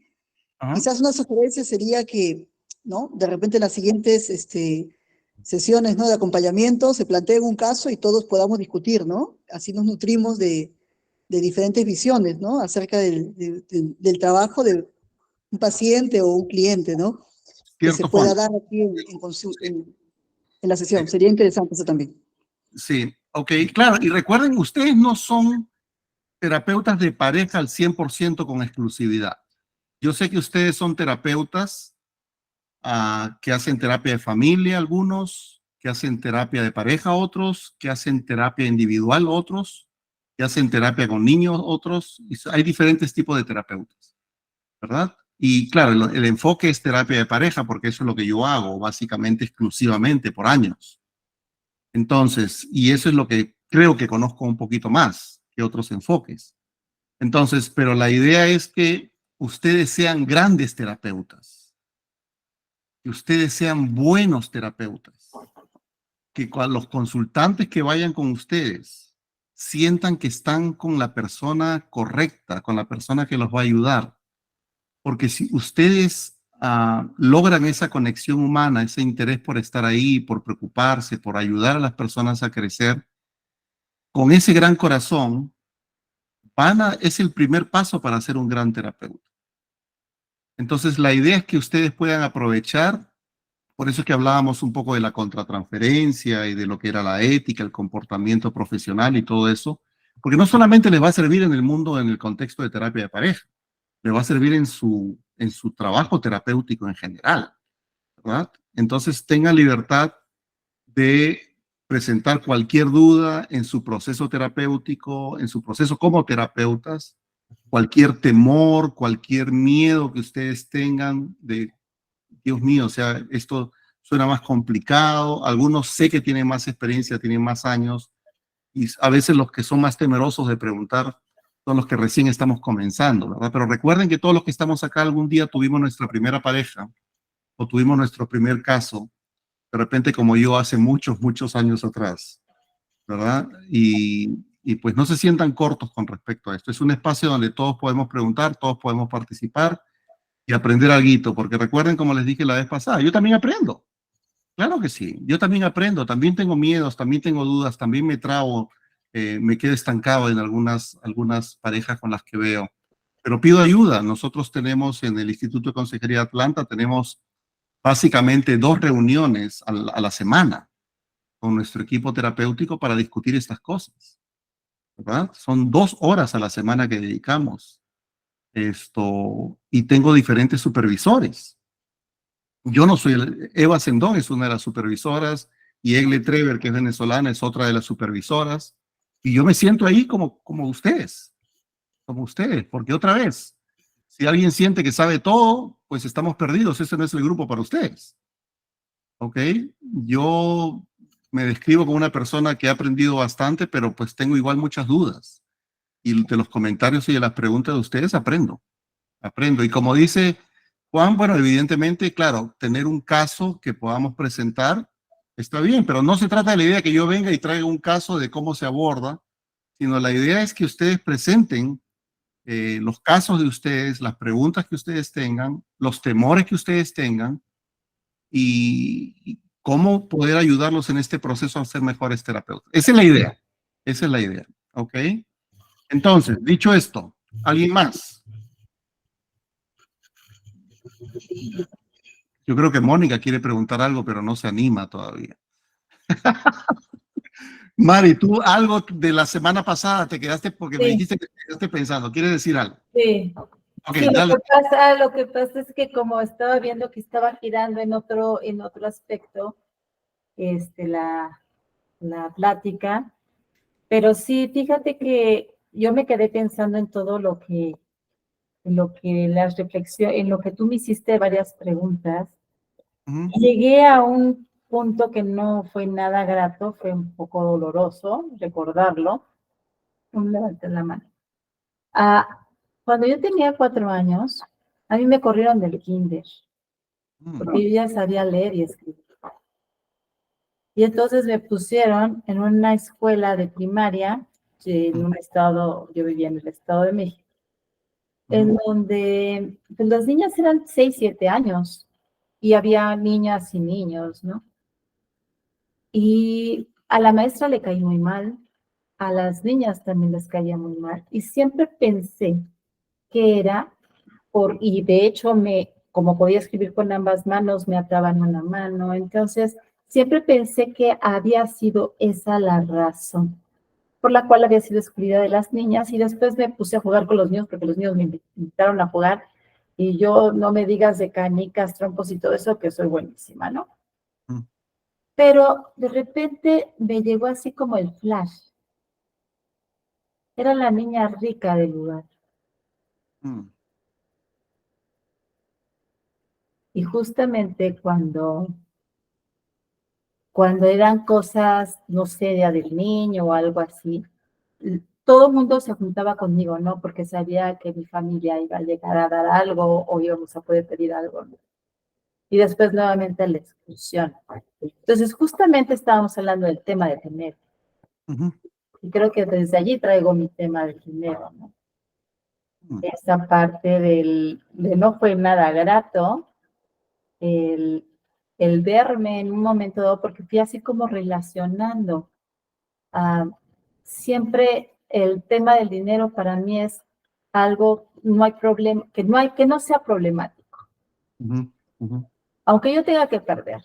Ajá. Quizás una sugerencia sería que, ¿no? De repente en las siguientes sesiones, ¿no? De acompañamiento se planteen un caso y todos podamos discutir, ¿no? Así nos nutrimos de diferentes visiones, ¿no? Acerca del trabajo de un paciente o un cliente, ¿no? Que se Cierto, Juan. pueda dar aquí en la sesión. Sería interesante eso también. Sí, ok, claro. Y recuerden, ustedes no son terapeutas de pareja al 100% con exclusividad. Yo sé que ustedes son terapeutas que hacen terapia de familia, algunos, que hacen terapia de pareja, otros, que hacen terapia individual, otros, que hacen terapia con niños, otros. Y hay diferentes tipos de terapeutas, ¿verdad? Y claro, el enfoque es terapia de pareja, porque eso es lo que yo hago, básicamente, exclusivamente por años. Entonces, y eso es lo que creo que conozco un poquito más que otros enfoques. Entonces, pero la idea es que ustedes sean grandes terapeutas, que ustedes sean buenos terapeutas, que los consultantes que vayan con ustedes sientan que están con la persona correcta, con la persona que los va a ayudar. Porque si ustedes logran esa conexión humana, ese interés por estar ahí, por preocuparse, por ayudar a las personas a crecer, con ese gran corazón, es el primer paso para ser un gran terapeuta. Entonces, la idea es que ustedes puedan aprovechar, por eso es que hablábamos un poco de la contratransferencia y de lo que era la ética, el comportamiento profesional y todo eso, porque no solamente les va a servir en el mundo, en el contexto de terapia de pareja, les va a servir en su trabajo terapéutico en general, ¿verdad? Entonces, tengan libertad de presentar cualquier duda en su proceso terapéutico, en su proceso como terapeutas, cualquier temor, cualquier miedo que ustedes tengan de, Dios mío, o sea, esto suena más complicado, algunos sé que tienen más experiencia, tienen más años, y a veces los que son más temerosos de preguntar son los que recién estamos comenzando, ¿verdad? Pero recuerden que todos los que estamos acá algún día tuvimos nuestra primera pareja, o tuvimos nuestro primer caso, de repente como yo hace muchos, muchos años atrás, ¿verdad? Y pues no se sientan cortos con respecto a esto. Es un espacio donde todos podemos preguntar, todos podemos participar y aprender algo, porque recuerden, como les dije la vez pasada, yo también aprendo. Claro que sí, yo también aprendo, también tengo miedos, también tengo dudas, también me trabo, me quedo estancado en algunas parejas con las que veo, pero pido ayuda. Nosotros tenemos en el Instituto de Consejería de Atlanta, tenemos básicamente 2 reuniones a la semana con nuestro equipo terapéutico para discutir estas cosas, ¿verdad? Son 2 horas a la semana que dedicamos esto, y tengo diferentes supervisores. Yo no soy, Eva Sendón es una de las supervisoras y Egle Trever, que es venezolana, es otra de las supervisoras. Y yo me siento ahí como ustedes, porque otra vez, si alguien siente que sabe todo, pues estamos perdidos, ese no es el grupo para ustedes. ¿Ok? Yo me describo como una persona que ha aprendido bastante, pero pues tengo igual muchas dudas. Y de los comentarios y de las preguntas de ustedes aprendo. Y como dice Juan, bueno, evidentemente, claro, tener un caso que podamos presentar está bien, pero no se trata de la idea que yo venga y traiga un caso de cómo se aborda, sino la idea es que ustedes presenten los casos de ustedes, las preguntas que ustedes tengan, los temores que ustedes tengan y cómo poder ayudarlos en este proceso a ser mejores terapeutas. Esa es la idea. Esa es la idea. ¿Ok? Entonces, dicho esto, ¿alguien más? Yo creo que Mónica quiere preguntar algo, pero no se anima todavía. Mari, tú algo de la semana pasada te quedaste, porque me Sí. dijiste que te quedaste pensando. ¿Quieres decir algo? Sí. Ok, Sí, dale. lo que pasa es que como estaba viendo que estaba girando en otro aspecto, la plática, pero sí, fíjate que yo me quedé pensando en todo las reflexiones, en lo que tú me hiciste varias preguntas. Ujú, Llegué a un punto que no fue nada grato, fue un poco doloroso recordarlo. Levanté la mano. Ah, cuando yo tenía 4 años, a mí me corrieron del kinder, porque yo ya sabía leer y escribir. Y entonces me pusieron en una escuela de primaria, en un estado, yo vivía en el Estado de México, en donde pues, las niñas eran 6, 7 años, y había niñas y niños, ¿no? Y a la maestra le caí muy mal, a las niñas también les caía muy mal, y siempre pensé que era y de hecho como podía escribir con ambas manos, me ataban una mano, entonces siempre pensé que había sido esa la razón por la cual había sido excluida de las niñas, y después me puse a jugar con los niños porque los niños me invitaron a jugar, y yo no me digas de canicas, trompos y todo eso, que soy buenísima, ¿no? Pero de repente me llegó así como el flash. Era la niña rica del lugar. Y justamente cuando eran cosas, no sé, Día del Niño o algo así, todo el mundo se juntaba conmigo, ¿no? Porque sabía que mi familia iba a llegar a dar algo o íbamos a poder pedir algo, ¿no? Y después nuevamente la exclusión. Entonces, justamente estábamos hablando del tema de dinero. Y creo que desde allí traigo mi tema del dinero, ¿no? Esa parte de no fue nada grato, el, el verme en un momento dado, porque fui así como relacionando. Siempre el tema del dinero para mí es algo, no hay problema, que no sea problemático. Aunque yo tenga que perder,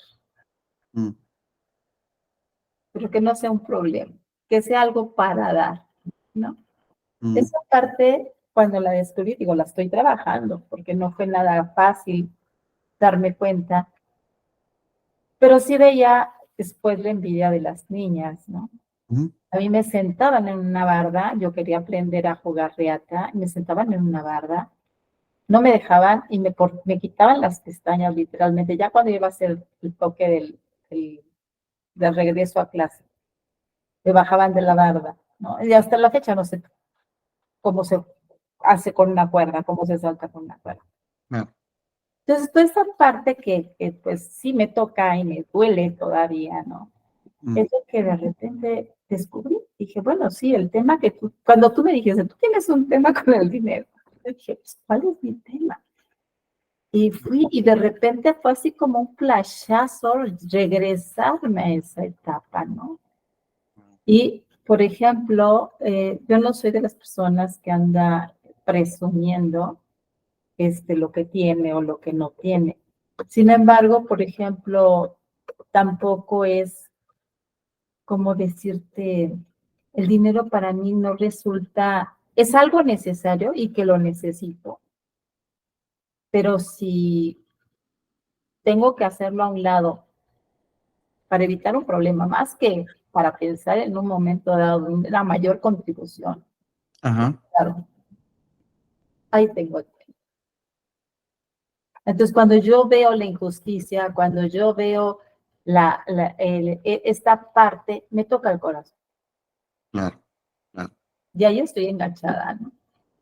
pero que no sea un problema, que sea algo para dar, ¿no? Esa parte, cuando la descubrí, digo, la estoy trabajando, porque no fue nada fácil darme cuenta, pero sí veía después la envidia de las niñas, ¿no? A mí me sentaban en una barda, yo quería aprender a jugar reata, y me sentaban en una barda, no me dejaban y me quitaban las pestañas literalmente, ya cuando iba a hacer el toque del regreso a clase, me bajaban de la barda, ¿no? Y hasta la fecha no sé cómo se hace con una cuerda, cómo se salta con una cuerda. Entonces, toda esa parte que pues sí me toca y me duele todavía, ¿no? Es lo que de repente descubrí. Dije, bueno, sí, el tema que tú, cuando tú me dijiste, tú tienes un tema con el dinero, yo dije, pues, ¿cuál es mi tema? Y fui, y de repente fue así como un flashazo regresarme a esa etapa, ¿no? Y, por ejemplo, yo no soy de las personas que anda presumiendo lo que tiene o lo que no tiene. Sin embargo, por ejemplo, tampoco es como decirte, el dinero para mí no resulta, es algo necesario y que lo necesito, pero si tengo que hacerlo a un lado para evitar un problema, más que para pensar en un momento dado una mayor contribución, Ajá. claro, ahí tengo. Entonces, cuando yo veo la injusticia, cuando yo veo esta parte, me toca el corazón. Claro, claro. Y ahí estoy enganchada, ¿no?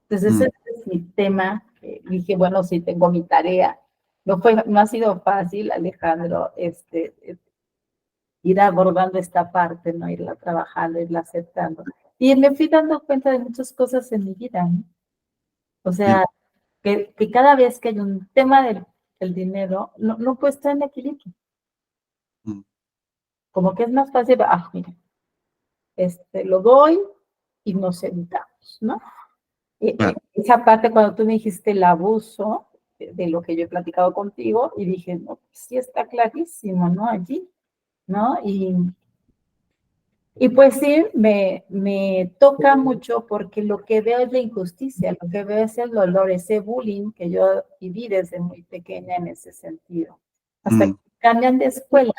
Entonces, ese es mi tema. Dije, bueno, sí, tengo mi tarea. No ha sido fácil, Alejandro, ir abordando esta parte, ¿no? Irla trabajando, irla aceptando. Y me fui dando cuenta de muchas cosas en mi vida, ¿no? O sea, que cada vez que hay un tema del dinero, no puede estar en equilibrio. Como que es más fácil, mira, lo doy y nos sentamos, ¿no? Claro. Esa parte cuando tú me dijiste el abuso de lo que yo he platicado contigo, y dije, no, pues sí está clarísimo, ¿no? Allí, ¿no? Y pues sí, me toca mucho porque lo que veo es la injusticia, lo que veo es el dolor, ese bullying que yo viví desde muy pequeña en ese sentido. Hasta que cambian de escuela,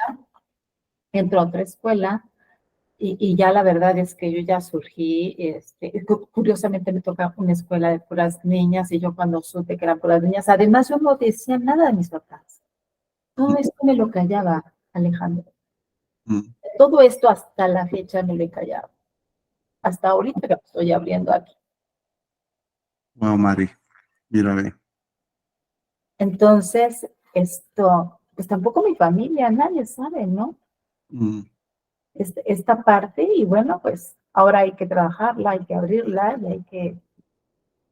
entro a otra escuela, y ya la verdad es que yo ya surgí, curiosamente me toca una escuela de puras niñas, y yo cuando supe que eran puras niñas, además yo no decía nada de mis papás. Todo esto me lo callaba, Alejandro. Todo esto hasta la fecha me lo he callado. Hasta ahorita que me estoy abriendo aquí. Wow, Mari, mira, ve. Entonces, pues tampoco mi familia, nadie sabe, ¿no? Esta parte, y bueno, pues ahora hay que trabajarla, hay que abrirla y hay que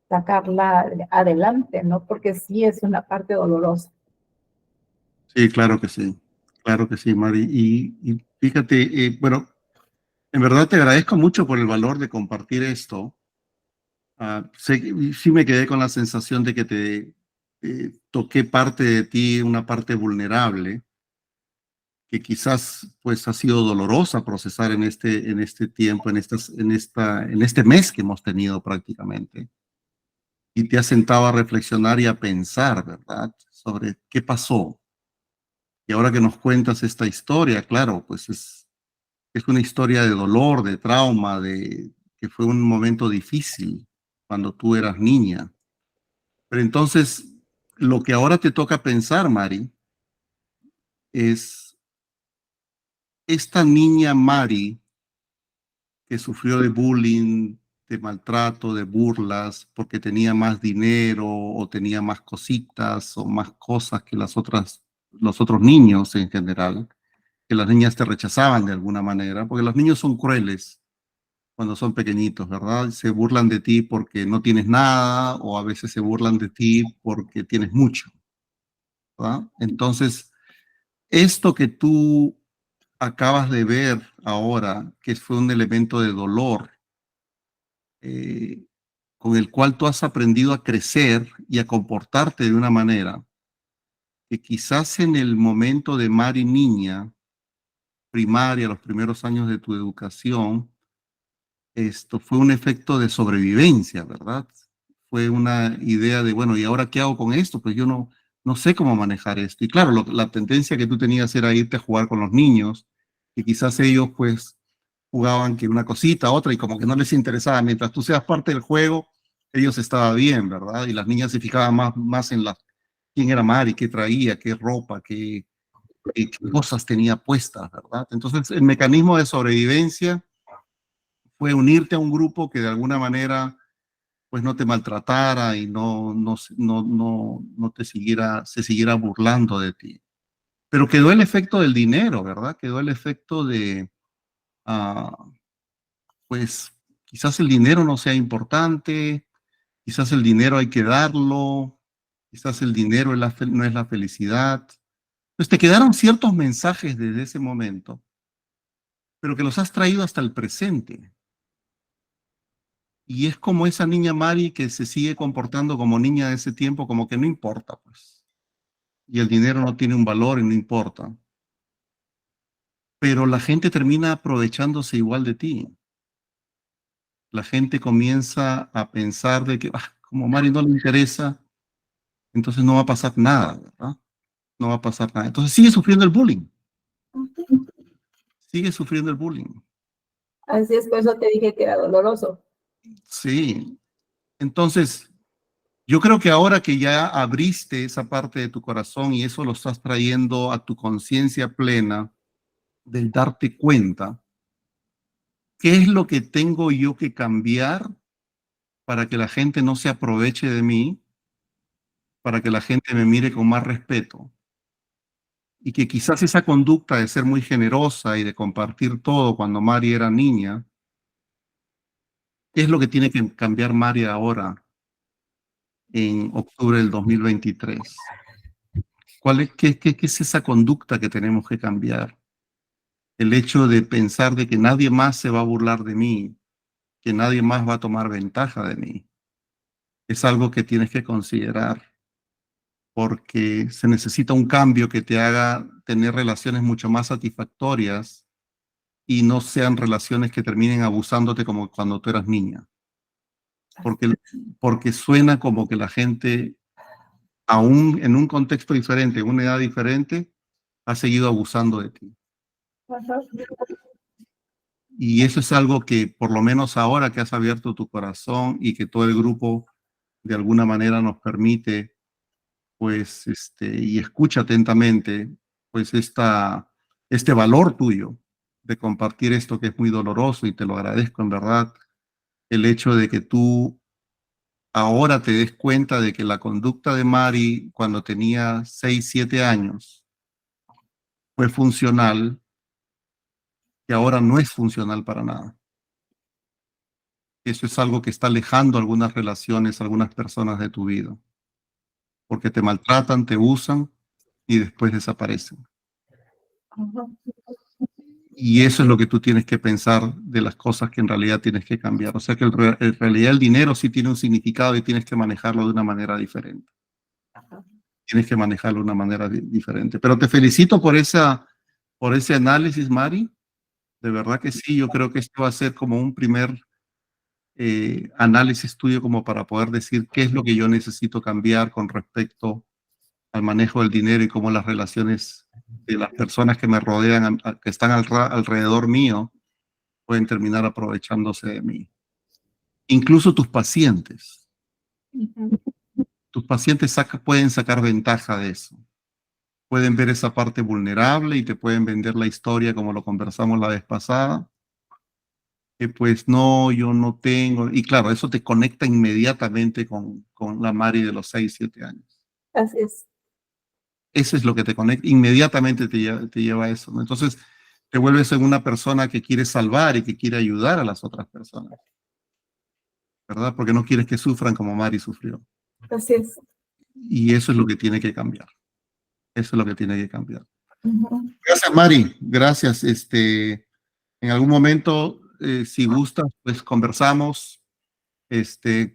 sacarla adelante, ¿no? Porque sí es una parte dolorosa. Sí, claro que sí, Mari. Y fíjate, bueno, en verdad te agradezco mucho por el valor de compartir esto. Sí me quedé con la sensación de que te toqué parte de ti, una parte vulnerable, que quizás pues ha sido dolorosa procesar en este tiempo, en este mes que hemos tenido prácticamente. Y te has sentado a reflexionar y a pensar, ¿verdad? Sobre qué pasó. Y ahora que nos cuentas esta historia, claro, pues es una historia de dolor, de trauma, que fue un momento difícil cuando tú eras niña. Pero entonces, lo que ahora te toca pensar, Mari, es esta niña Mari que sufrió de bullying, de maltrato, de burlas, porque tenía más dinero o tenía más cositas o más cosas que los otros niños en general, que las niñas te rechazaban de alguna manera, porque los niños son crueles cuando son pequeñitos, ¿verdad? Se burlan de ti porque no tienes nada o a veces se burlan de ti porque tienes mucho, ¿verdad? Entonces, esto que tú acabas de ver ahora, que fue un elemento de dolor, con el cual tú has aprendido a crecer y a comportarte de una manera que quizás en el momento de Mari niña, primaria, los primeros años de tu educación, esto fue un efecto de sobrevivencia, ¿verdad? Fue una idea de, bueno, ¿y ahora qué hago con esto? Pues yo no sé cómo manejar esto. Y claro, la tendencia que tú tenías era irte a jugar con los niños, y quizás ellos pues jugaban que una cosita, otra, y como que no les interesaba. Mientras tú seas parte del juego, ellos estaban bien, ¿verdad? Y las niñas se fijaban más en quién era Mari, qué traía, qué ropa, qué cosas tenía puestas, ¿verdad? Entonces, el mecanismo de sobrevivencia fue unirte a un grupo que de alguna manera pues no te maltratara y no se siguiera burlando de ti. Pero quedó el efecto del dinero, ¿verdad? Quedó el efecto de, pues quizás el dinero no sea importante, quizás el dinero hay que darlo, quizás el dinero no es la felicidad. Pues te quedaron ciertos mensajes desde ese momento, pero que los has traído hasta el presente. Y es como esa niña Mari que se sigue comportando como niña de ese tiempo, como que no importa, pues. Y el dinero no tiene un valor y no importa. Pero la gente termina aprovechándose igual de ti. La gente comienza a pensar de que, como Mari no le interesa, entonces no va a pasar nada, ¿verdad? No va a pasar nada. Entonces sigue sufriendo el bullying. Sigue sufriendo el bullying. Así es, por eso te dije que era doloroso. Sí. Entonces, yo creo que ahora que ya abriste esa parte de tu corazón y eso lo estás trayendo a tu conciencia plena, del darte cuenta, ¿qué es lo que tengo yo que cambiar para que la gente no se aproveche de mí, para que la gente me mire con más respeto? Y que quizás esa conducta de ser muy generosa y de compartir todo cuando Mari era niña, ¿qué es lo que tiene que cambiar Mari ahora en octubre del 2023? ¿Qué es esa conducta que tenemos que cambiar? El hecho de pensar de que nadie más se va a burlar de mí, que nadie más va a tomar ventaja de mí, es algo que tienes que considerar, porque se necesita un cambio que te haga tener relaciones mucho más satisfactorias y no sean relaciones que terminen abusándote como cuando tú eras niña. Porque suena como que la gente, aún en un contexto diferente, en una edad diferente, ha seguido abusando de ti. Ajá. Y eso es algo que, por lo menos ahora que has abierto tu corazón y que todo el grupo de alguna manera nos permite, pues, y escucha atentamente, pues, este valor tuyo de compartir esto que es muy doloroso, y te lo agradezco en verdad, el hecho de que tú ahora te des cuenta de que la conducta de Mari cuando tenía 6, 7 años fue funcional, que ahora no es funcional para nada. Eso es algo que está alejando algunas relaciones, algunas personas de tu vida, porque te maltratan, te usan y después desaparecen. Ajá. Y eso es lo que tú tienes que pensar de las cosas que en realidad tienes que cambiar. O sea que en realidad el dinero sí tiene un significado y tienes que manejarlo de una manera diferente. Tienes que manejarlo de una manera diferente. Pero te felicito por ese análisis, Mari. De verdad que sí, yo creo que esto va a ser como un primer análisis tuyo como para poder decir qué es lo que yo necesito cambiar con respecto al manejo del dinero y cómo las relaciones de las personas que me rodean, que están alrededor mío, pueden terminar aprovechándose de mí. Incluso tus pacientes. Tus pacientes pueden sacar ventaja de eso. Pueden ver esa parte vulnerable y te pueden vender la historia como lo conversamos la vez pasada. Que pues no, yo no tengo. Y claro, eso te conecta inmediatamente con la Mari de los 6, 7 años. Así es. Eso es lo que te conecta, inmediatamente te lleva a eso, ¿no? Entonces te vuelves en una persona que quiere salvar y que quiere ayudar a las otras personas, ¿verdad? Porque no quieres que sufran como Mari sufrió. Así es. Y eso es lo que tiene que cambiar. Eso es lo que tiene que cambiar. Ujú. Gracias, Mari. Gracias. En algún momento, si gustas, pues conversamos,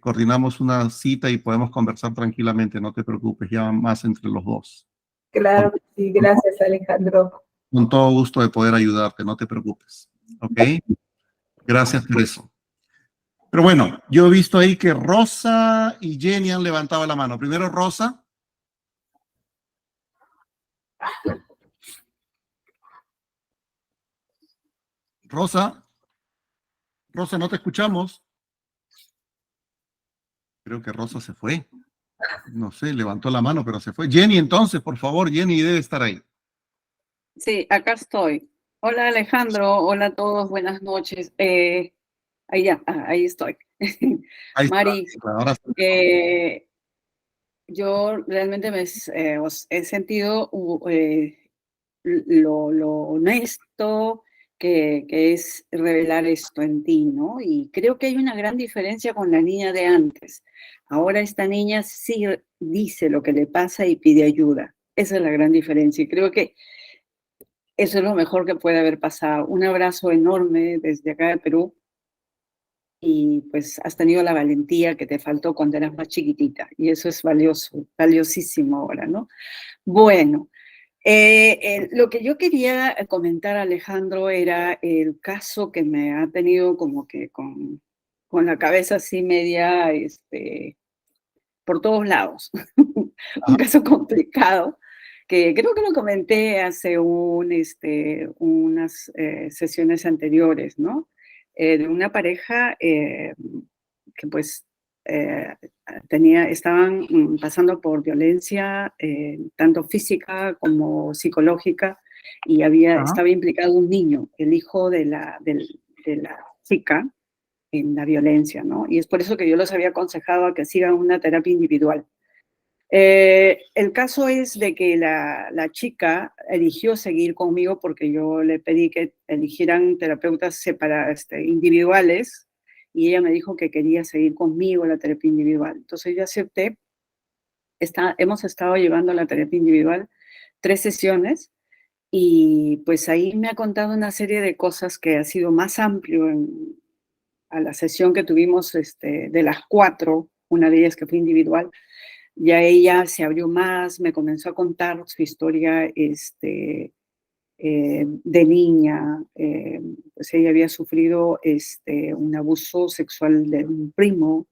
coordinamos una cita y podemos conversar tranquilamente, no te preocupes, ya más entre los dos. Claro que sí, gracias Alejandro. Con todo gusto de poder ayudarte, no te preocupes. ¿Ok? Gracias por eso. Pero bueno, yo he visto ahí que Rosa y Jenny han levantado la mano. Primero Rosa. Rosa. Rosa, no te escuchamos. Creo que Rosa se fue. No sé, levantó la mano, pero se fue. Jenny, entonces, por favor, Jenny debe estar ahí. Sí, acá estoy. Hola Alejandro, hola a todos, buenas noches. Ahí estoy. Ahí está, Mari, sí, claro, ahora sí. yo realmente he sentido lo honesto que es revelar esto en ti, ¿no? Y creo que hay una gran diferencia con la niña de antes. Ahora esta niña sí dice lo que le pasa y pide ayuda. Esa es la gran diferencia. Y creo que eso es lo mejor que puede haber pasado. Un abrazo enorme desde acá de Perú. Y pues has tenido la valentía que te faltó cuando eras más chiquitita. Y eso es valioso, valiosísimo ahora, ¿no? Bueno, lo que yo quería comentar, Alejandro, era el caso que me ha tenido como que con la cabeza así media, por todos lados. Un Ajá, caso complicado, que creo que lo comenté hace unas sesiones anteriores, ¿no? De una pareja que pues eh, estaban pasando por violencia, tanto física como psicológica, y ajá, estaba implicado un niño, el hijo de la chica, en la violencia, ¿no? Y es por eso que yo los había aconsejado a que sigan una terapia individual. El caso es de que la chica eligió seguir conmigo porque yo le pedí que eligieran terapeutas individuales, y ella me dijo que quería seguir conmigo la terapia individual. Entonces yo acepté. Hemos estado llevando la terapia individual 3 sesiones, y pues ahí me ha contado una serie de cosas que ha sido más amplio a la sesión que tuvimos, de las 4, una de ellas que fue individual. Ya ella se abrió más, me comenzó a contar su historia de niña. Pues ella había sufrido un abuso sexual de un primo.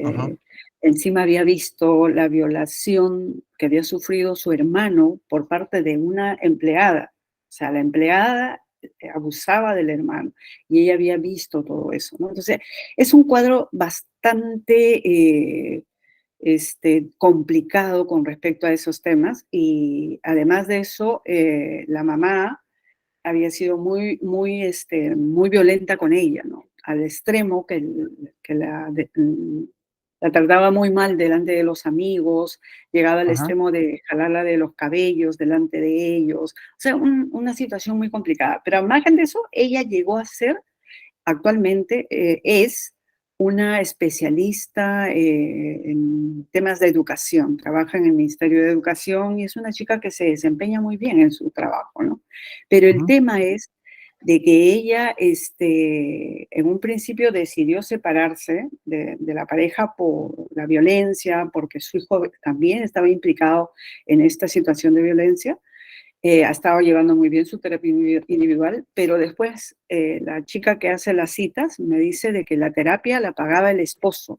ajá, eh, Encima había visto la violación que había sufrido su hermano por parte de una empleada. O sea, la empleada abusaba del hermano, y ella había visto todo eso, ¿no? Entonces, es un cuadro bastante complicado con respecto a esos temas, y además de eso, la mamá había sido muy violenta con ella, ¿no? Al extremo que la trataba muy mal delante de los amigos, llegaba al ajá. extremo de jalarla de los cabellos delante de ellos. O sea, una situación muy complicada. Pero al margen de eso, ella llegó a ser, actualmente es una especialista en temas de educación, trabaja en el Ministerio de Educación, y es una chica que se desempeña muy bien en su trabajo, ¿no? Pero el Ujú, tema es de que ella, en un principio decidió separarse de la pareja por la violencia, porque su hijo también estaba implicado en esta situación de violencia. Ha estado llevando muy bien su terapia individual, pero después la chica que hace las citas me dice de que la terapia la pagaba el esposo.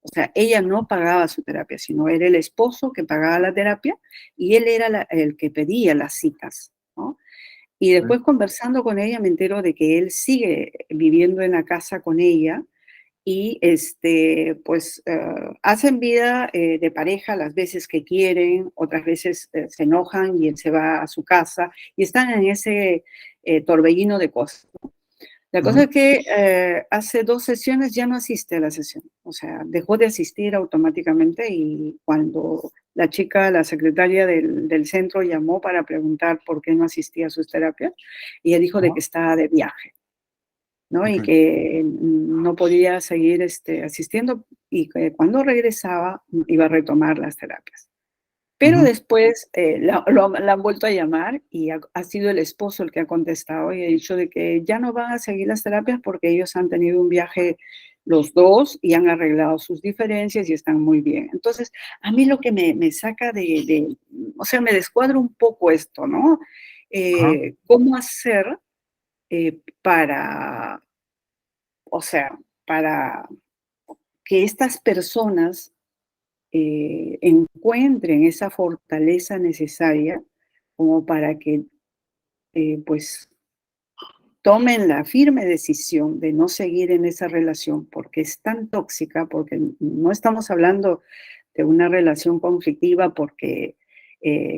O sea, ella no pagaba su terapia, sino era el esposo que pagaba la terapia, y él era el que pedía las citas, ¿no? Y sí, después, conversando con ella, me entero de que él sigue viviendo en la casa con ella, y pues hacen vida de pareja las veces que quieren, otras veces se enojan y él se va a su casa, y están en ese torbellino de cosas. La cosa ujú, es que hace 2 sesiones ya no asiste a la sesión, o sea, dejó de asistir automáticamente, y cuando la chica, la secretaria del centro, llamó para preguntar por qué no asistía a sus terapias, y ella dijo de ajá, que estaba de viaje, ¿no? ok, Y que no podía seguir asistiendo, y que cuando regresaba iba a retomar las terapias. Pero ujú, después la han vuelto a llamar, y ha sido el esposo el que ha contestado y ha dicho de que ya no van a seguir las terapias porque ellos han tenido un viaje los dos y han arreglado sus diferencias y están muy bien. Entonces, a mí lo que me saca o sea, me descuadra un poco esto, ¿no? ajá, ¿Cómo hacer para, o sea, para que estas personas encuentren esa fortaleza necesaria como para que pues tomen la firme decisión de no seguir en esa relación porque es tan tóxica, porque no estamos hablando de una relación conflictiva porque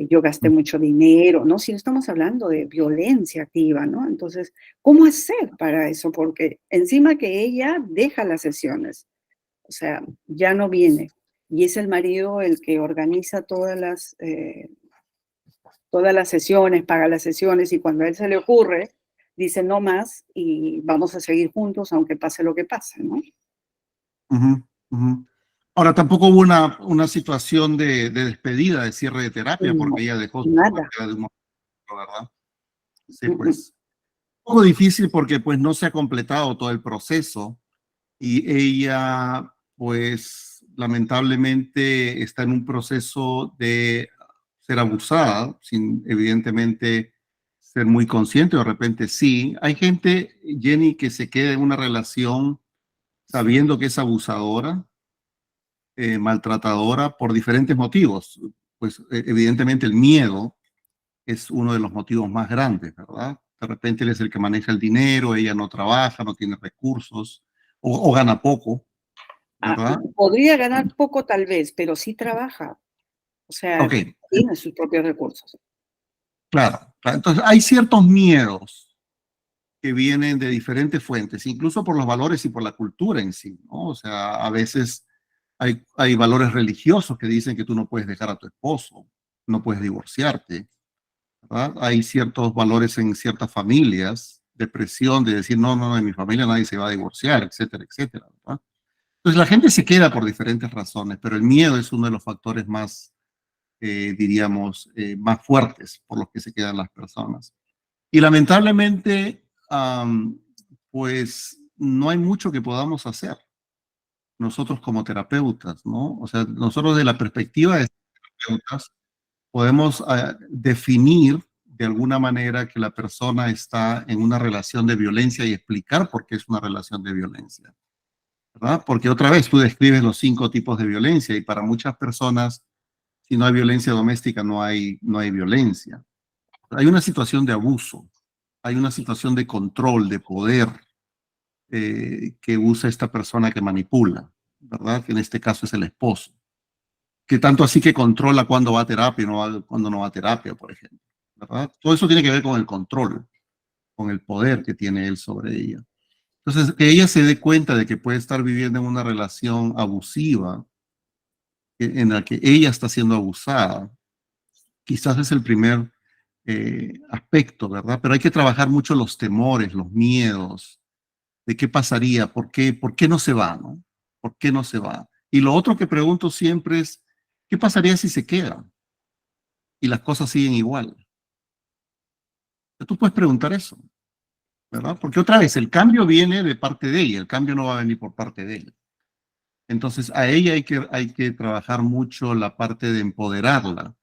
yo gasté mucho dinero, ¿no? Si no estamos hablando de violencia activa, ¿no? Entonces, ¿cómo hacer para eso? Porque encima que ella deja las sesiones, o sea, ya no viene. Y es el marido el que organiza todas las sesiones, paga las sesiones, y cuando a él se le ocurre, dice no más y vamos a seguir juntos aunque pase lo que pase, ¿no? Ujú, ujú. Ahora, tampoco hubo una situación de despedida, de cierre de terapia, No, porque ella dejó su nada. carrera de un momento, ¿verdad? Sí, Mm, mm. pues. Un poco difícil porque pues no se ha completado todo el proceso y ella pues lamentablemente está en un proceso de ser abusada, sin evidentemente ser muy consciente, de repente sí. Hay gente, Jenny, que se queda en una relación sabiendo que es abusadora, maltratadora por diferentes motivos. Pues evidentemente el miedo es uno de los motivos más grandes, ¿verdad? De repente él es el que maneja el dinero, ella no trabaja, no tiene recursos o gana poco, ¿verdad? Podría ganar poco tal vez, pero sí trabaja, o sea, Ok, tiene sus propios recursos. claro, claro. Entonces hay ciertos miedos que vienen de diferentes fuentes, incluso por los valores y por la cultura en sí, ¿no? O sea, a veces hay valores religiosos que dicen que tú no puedes dejar a tu esposo, no puedes divorciarte, ¿verdad? Hay ciertos valores en ciertas familias de presión, de decir, no, no, no, en mi familia nadie se va a divorciar, etcétera, etcétera, ¿verdad? Entonces la gente se queda por diferentes razones, pero el miedo es uno de los factores más, diríamos, más fuertes por los que se quedan las personas. Y lamentablemente, pues no hay mucho que podamos hacer nosotros como terapeutas, ¿no? O sea, nosotros de la perspectiva de terapeutas podemos definir de alguna manera que la persona está en una relación de violencia y explicar por qué es una relación de violencia, ¿verdad? Porque otra vez tú describes los 5 tipos de violencia y para muchas personas, si no hay violencia doméstica, no hay violencia. Hay una situación de abuso, hay una situación de control, de poder que usa esta persona que manipula, ¿verdad? Que en este caso es el esposo, que tanto así que controla cuándo va a terapia y cuándo no va a terapia, por ejemplo, ¿verdad? Todo eso tiene que ver con el control, con el poder que tiene él sobre ella. Entonces, que ella se dé cuenta de que puede estar viviendo en una relación abusiva en la que ella está siendo abusada, quizás es el primer aspecto, ¿verdad? Pero hay que trabajar mucho los temores, los miedos, de qué pasaría, por qué no se va, ¿no? ¿Por qué no se va? Y lo otro que pregunto siempre es, ¿qué pasaría si se queda y las cosas siguen igual? Tú puedes preguntar eso, ¿verdad? Porque otra vez, el cambio viene de parte de ella, el cambio no va a venir por parte de él. Entonces, a ella hay que trabajar mucho la parte de empoderarla,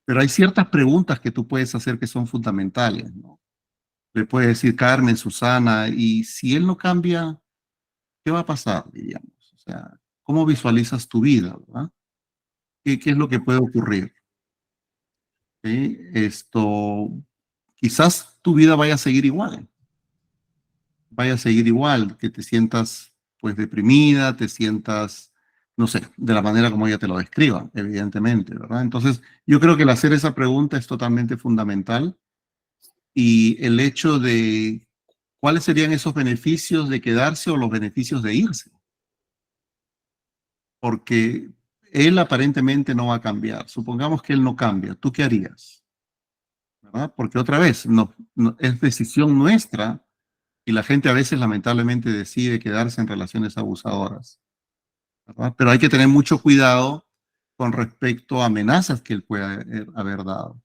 pero hay ciertas preguntas que tú puedes hacer que son fundamentales, ¿no? Le puedes decir, Carmen, Susana, y si él no cambia, ¿qué va a pasar, diríamos? O sea, ¿cómo visualizas tu vida, verdad? ¿Qué es lo que puede ocurrir? ¿Sí? Quizás tu vida vaya a seguir igual, que te sientas pues deprimida, te sientas, no sé, de la manera como ella te lo describa, evidentemente, ¿verdad? Entonces, yo creo que el hacer esa pregunta es totalmente fundamental y el hecho de cuáles serían esos beneficios de quedarse o los beneficios de irse, porque él aparentemente no va a cambiar. Supongamos que él no cambia, ¿tú qué harías? ¿Verdad? Porque otra vez, es decisión nuestra y la gente a veces lamentablemente decide quedarse en relaciones abusadoras, ¿verdad? Pero hay que tener mucho cuidado con respecto a amenazas que él pueda haber dado.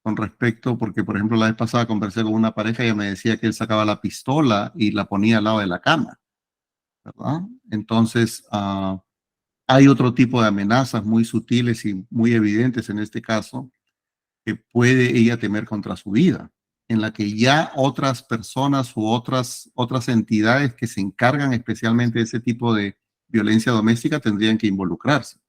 Con respecto, porque por ejemplo la vez pasada conversé con una pareja y ella me decía que él sacaba la pistola y la ponía al lado de la cama, ¿verdad? Entonces, hay otro tipo de amenazas muy sutiles y muy evidentes en este caso que puede ella temer contra su vida, en la que ya otras personas u otras entidades que se encargan especialmente de ese tipo de violencia doméstica tendrían que involucrarse.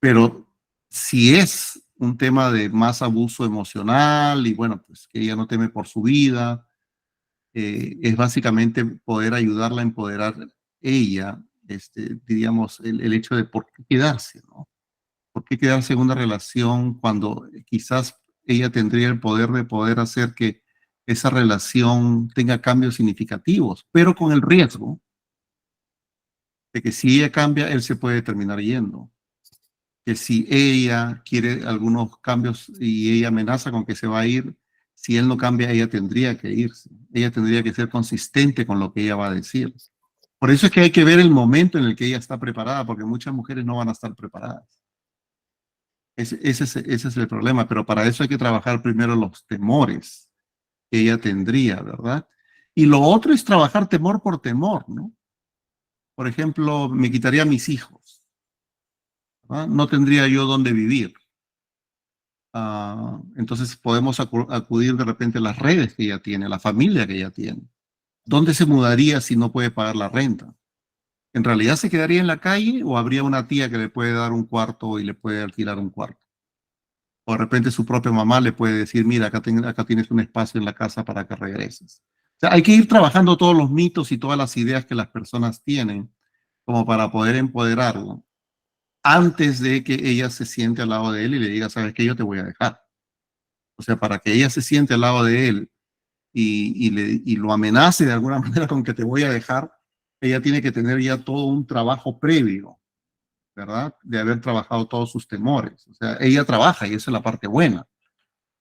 Pero si es un tema de más abuso emocional y bueno, pues que ella no teme por su vida, es básicamente poder ayudarla a empoderar ella, diríamos, el hecho de por qué quedarse, ¿no? ¿Por qué quedarse en una relación cuando quizás ella tendría el poder de poder hacer que esa relación tenga cambios significativos, pero con el riesgo de que si ella cambia, él se puede terminar yendo? Que si ella quiere algunos cambios y ella amenaza con que se va a ir, si él no cambia, ella tendría que irse. Ella tendría que ser consistente con lo que ella va a decir. Por eso es que hay que ver el momento en el que ella está preparada, porque muchas mujeres no van a estar preparadas. Ese es el problema, pero para eso hay que trabajar primero los temores que ella tendría, ¿verdad? Y lo otro es trabajar temor por temor, ¿no? Por ejemplo, me quitaría a mis hijos, ¿verdad? No tendría yo dónde vivir. Entonces podemos acudir de repente a las redes que ella tiene, a la familia que ella tiene. ¿Dónde se mudaría si no puede pagar la renta? ¿En realidad se quedaría en la calle o habría una tía que le puede dar un cuarto y le puede alquilar un cuarto? O de repente su propia mamá le puede decir, mira, acá tienes un espacio en la casa para que regreses. O sea, hay que ir trabajando todos los mitos y todas las ideas que las personas tienen como para poder empoderarlo antes de que ella se siente al lado de él y le diga, ¿sabes qué? Yo te voy a dejar. O sea, para que ella se siente al lado de él y lo amenace de alguna manera con que te voy a dejar, ella tiene que tener ya todo un trabajo previo, ¿verdad? De haber trabajado todos sus temores. O sea, ella trabaja y esa es la parte buena.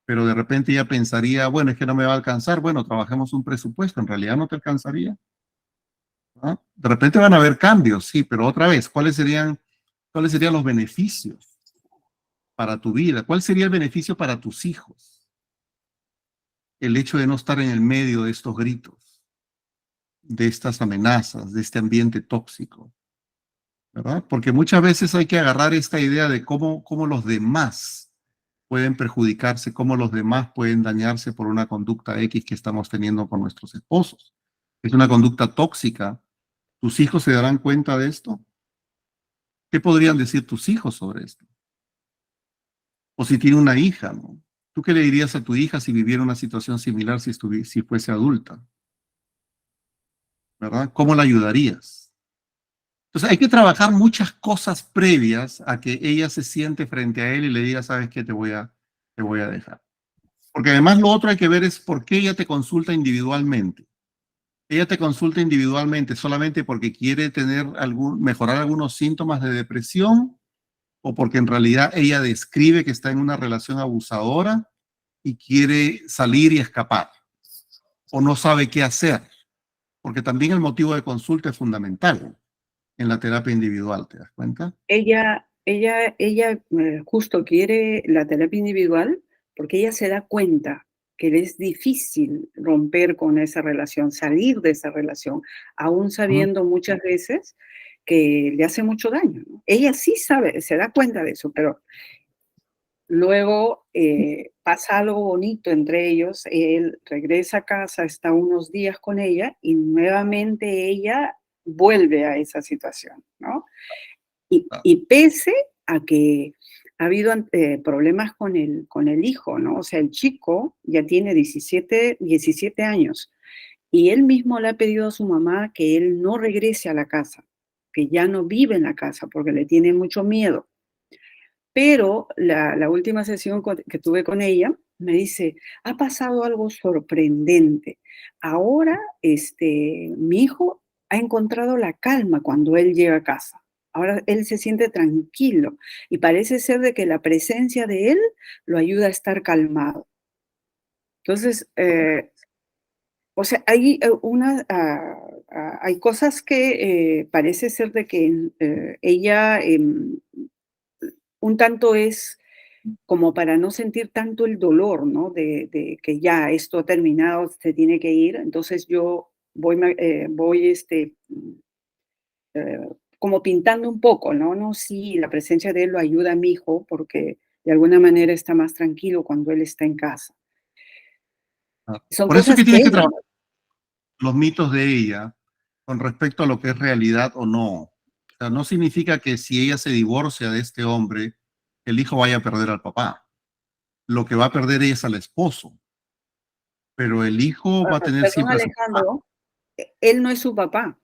Pero de repente ella pensaría, bueno, es que no me va a alcanzar, bueno, trabajemos un presupuesto, en realidad no te alcanzaría, ¿no? De repente van a haber cambios, sí, pero otra vez, cuáles serían los beneficios para tu vida? ¿Cuál sería el beneficio para tus hijos? El hecho de no estar en el medio de estos gritos, de estas amenazas, de este ambiente tóxico, ¿verdad? Porque muchas veces hay que agarrar esta idea de cómo los demás pueden perjudicarse, cómo los demás pueden dañarse por una conducta X que estamos teniendo con nuestros esposos. Es una conducta tóxica. ¿Tus hijos se darán cuenta de esto? ¿Qué podrían decir tus hijos sobre esto? O si tiene una hija, ¿no? ¿Tú qué le dirías a tu hija si viviera una situación similar si fuese adulta? ¿Verdad? ¿Cómo la ayudarías? Entonces hay que trabajar muchas cosas previas a que ella se siente frente a él y le diga, ¿sabes qué? Te voy a dejar. Porque además lo otro hay que ver es por qué ella te consulta individualmente. Ella te consulta individualmente solamente porque quiere mejorar algunos síntomas de depresión o porque en realidad ella describe que está en una relación abusadora y quiere salir y escapar o no sabe qué hacer. Porque también el motivo de consulta es fundamental en la terapia individual, ¿te das cuenta? Ella justo quiere la terapia individual porque ella se da cuenta que le es difícil romper con esa relación, salir de esa relación, aún sabiendo muchas veces que le hace mucho daño, ¿no? Ella sí sabe, se da cuenta de eso, pero luego pasa algo bonito entre ellos, él regresa a casa, está unos días con ella y nuevamente ella vuelve a esa situación, ¿no? Y pese a que ha habido problemas con el hijo, ¿no? O sea, el chico ya tiene 17 años y él mismo le ha pedido a su mamá que él no regrese a la casa, que ya no vive en la casa porque le tiene mucho miedo. Pero la última sesión que tuve con ella me dice, ha pasado algo sorprendente. Ahora mi hijo ha encontrado la calma cuando él llega a casa. Ahora él se siente tranquilo y parece ser de que la presencia de él lo ayuda a estar calmado. Entonces, o sea, hay cosas que parece ser de que ella un tanto es como para no sentir tanto el dolor, ¿no? De que ya esto ha terminado, se tiene que ir. Entonces yo voy como pintando un poco, ¿no? No, sí, la presencia de él lo ayuda a mi hijo porque de alguna manera está más tranquilo cuando él está en casa. Son Por eso es cosas que que tienes que ella... trabajar los mitos de ella con respecto a lo que es realidad o no. O sea, no significa que si ella se divorcia de este hombre, el hijo vaya a perder al papá. Lo que va a perder ella es al esposo. Pero el hijo va a tener Perdón, siempre a su papá. Alejandro, él no es su papá,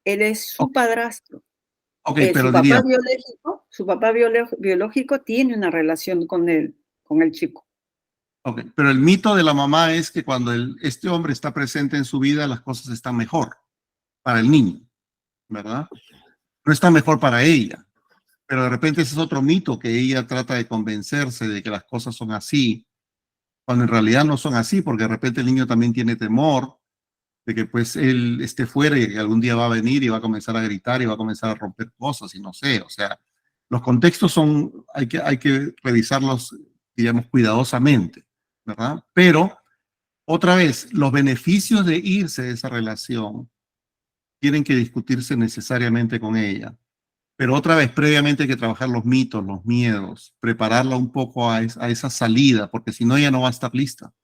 él es su Ok, padrastro. ok, Su pero papá diría, Su papá biológico tiene una relación con el chico. Ok, pero el mito de la mamá es que cuando este hombre está presente en su vida, las cosas están mejor para el niño, ¿verdad? No está mejor para ella. Pero de repente ese es otro mito que ella trata de convencerse de que las cosas son así, cuando en realidad no son así, porque de repente el niño también tiene temor de que pues él esté fuera y que algún día va a venir y va a comenzar a gritar y va a comenzar a romper cosas y no sé, o sea, los contextos hay que revisarlos, digamos, cuidadosamente, ¿verdad? Pero, otra vez, los beneficios de irse de esa relación tienen que discutirse necesariamente con ella. Pero otra vez, previamente hay que trabajar los mitos, los miedos, prepararla un poco a esa salida, porque si no ella no va a estar lista.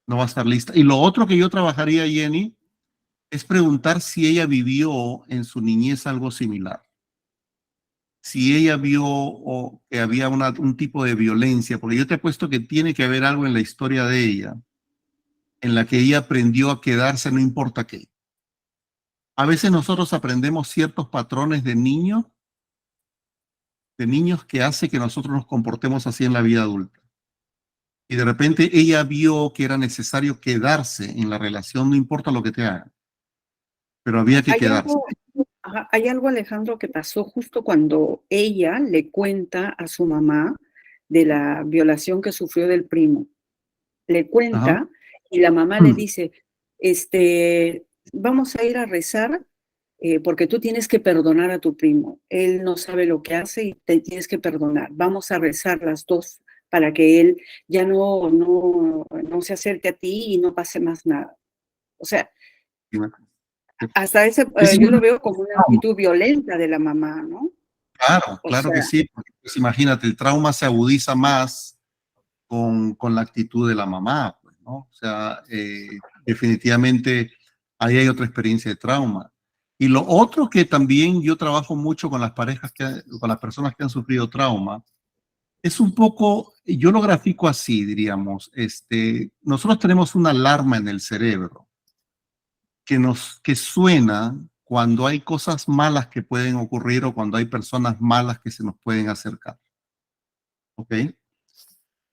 No va a estar lista. Y lo otro que yo trabajaría, Jenny, es preguntar si ella vivió en su niñez algo similar. Si ella vio o que había un tipo de violencia, porque yo te apuesto que tiene que haber algo en la historia de ella en la que ella aprendió a quedarse no importa qué. A veces nosotros aprendemos ciertos patrones de niños que hace que nosotros nos comportemos así en la vida adulta. Y de repente ella vio que era necesario quedarse en la relación, no importa lo que te hagan, pero había que quedarse. Hay algo, Alejandro, que pasó justo cuando ella le cuenta a su mamá de la violación que sufrió del primo. Le cuenta. Ajá. Y la mamá le dice, vamos a ir a rezar porque tú tienes que perdonar a tu primo. Él no sabe lo que hace y te tienes que perdonar. Vamos a rezar las dos para que él ya no se acerque a ti y no pase más nada. O sea, hasta yo lo veo como una actitud violenta de la mamá, ¿no? Claro, claro que sí. Pues imagínate, el trauma se agudiza más con la actitud de la mamá, pues, ¿no? O sea, definitivamente ahí hay otra experiencia de trauma. Y lo otro que también yo trabajo mucho con las parejas, con las personas que han sufrido trauma, es un poco, yo lo grafico así, diríamos, nosotros tenemos una alarma en el cerebro que suena cuando hay cosas malas que pueden ocurrir o cuando hay personas malas que se nos pueden acercar. ¿Ok?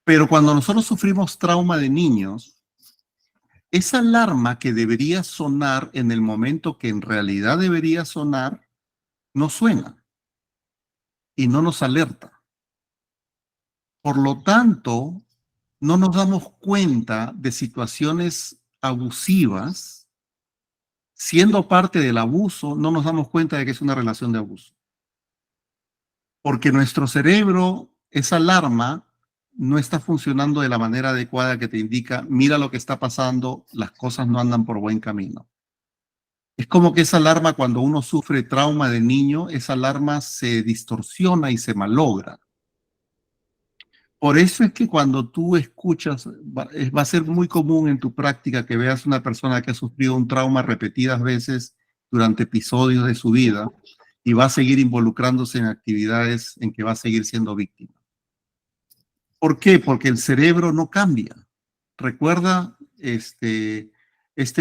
Pero cuando nosotros sufrimos trauma de niños, esa alarma que debería sonar en el momento que en realidad debería sonar, no suena y no nos alerta. Por lo tanto, no nos damos cuenta de situaciones abusivas. Siendo parte del abuso, no nos damos cuenta de que es una relación de abuso. Porque nuestro cerebro, esa alarma, no está funcionando de la manera adecuada que te indica, mira lo que está pasando, las cosas no andan por buen camino. Es como que esa alarma, cuando uno sufre trauma de niño, esa alarma se distorsiona y se malogra. Por eso es que cuando tú escuchas, va a ser muy común en tu práctica que veas una persona que ha sufrido un trauma repetidas veces durante episodios de su vida y va a seguir involucrándose en actividades en que va a seguir siendo víctima. ¿Por qué? Porque el cerebro no cambia. Recuerda este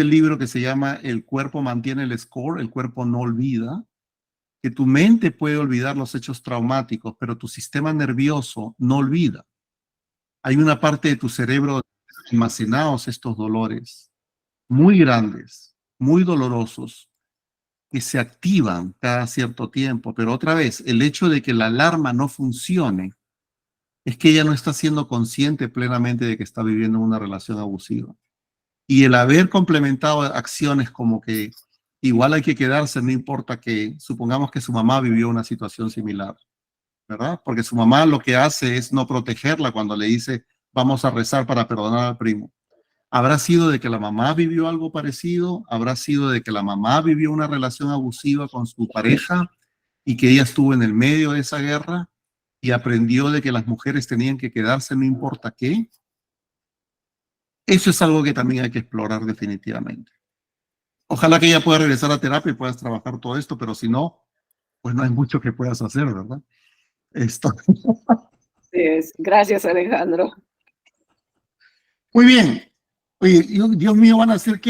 libro que se llama El cuerpo mantiene el score, el cuerpo no olvida, que tu mente puede olvidar los hechos traumáticos, pero tu sistema nervioso no olvida. Hay una parte de tu cerebro almacenados estos dolores muy grandes, muy dolorosos, que se activan cada cierto tiempo. Pero otra vez, el hecho de que la alarma no funcione es que ella no está siendo consciente plenamente de que está viviendo una relación abusiva. Y el haber complementado acciones como que igual hay que quedarse, no importa que, supongamos que su mamá vivió una situación similar, ¿verdad? Porque su mamá lo que hace es no protegerla cuando le dice, vamos a rezar para perdonar al primo. ¿Habrá sido de que la mamá vivió algo parecido? ¿Habrá sido de que la mamá vivió una relación abusiva con su pareja y que ella estuvo en el medio de esa guerra y aprendió de que las mujeres tenían que quedarse no importa qué? Eso es algo que también hay que explorar definitivamente. Ojalá que ella pueda regresar a terapia y puedas trabajar todo esto, pero si no, pues no hay mucho que puedas hacer, ¿verdad? Esto. Gracias, Alejandro. Muy bien. Oye, Dios mío, van a hacer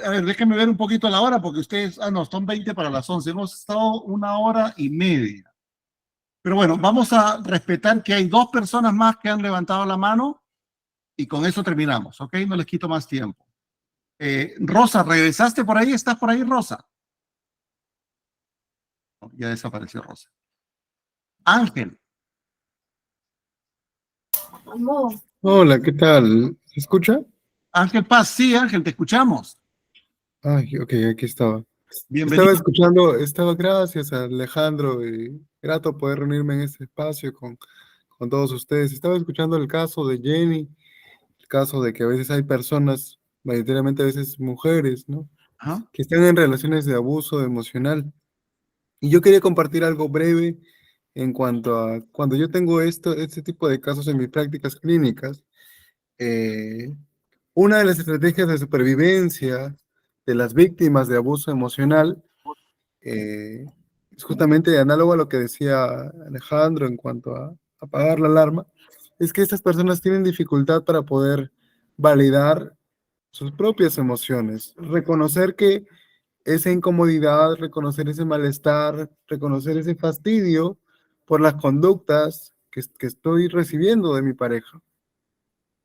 a ver, déjenme ver un poquito la hora, porque ustedes, no, son 20 para las 11. Hemos estado 1 hora y media. Pero bueno, vamos a respetar que hay 2 personas más que han levantado la mano y con eso terminamos, ¿ok? No les quito más tiempo. Rosa, ¿regresaste por ahí? ¿Estás por ahí, Rosa? No, ya desapareció Rosa. Ángel. Hola, ¿qué tal? ¿Se escucha? Ángel Paz, sí, Ángel, te escuchamos. Ay, ok, aquí estaba. Estaba Bienvenido. escuchando, gracias a Alejandro, y grato poder reunirme en este espacio con todos ustedes. Estaba escuchando el caso de Jenny, el caso de que a veces hay personas, mayoritariamente a veces mujeres, ¿no? Ajá. Que están en relaciones de abuso emocional. Y yo quería compartir algo breve en cuanto a cuando yo tengo este tipo de casos en mis prácticas clínicas. eh, Una de las estrategias de supervivencia de las víctimas de abuso emocional es justamente análogo a lo que decía Alejandro en cuanto a apagar la alarma, es que estas personas tienen dificultad para poder validar sus propias emociones, reconocer que esa incomodidad, reconocer ese malestar, reconocer ese fastidio por las conductas que estoy recibiendo de mi pareja.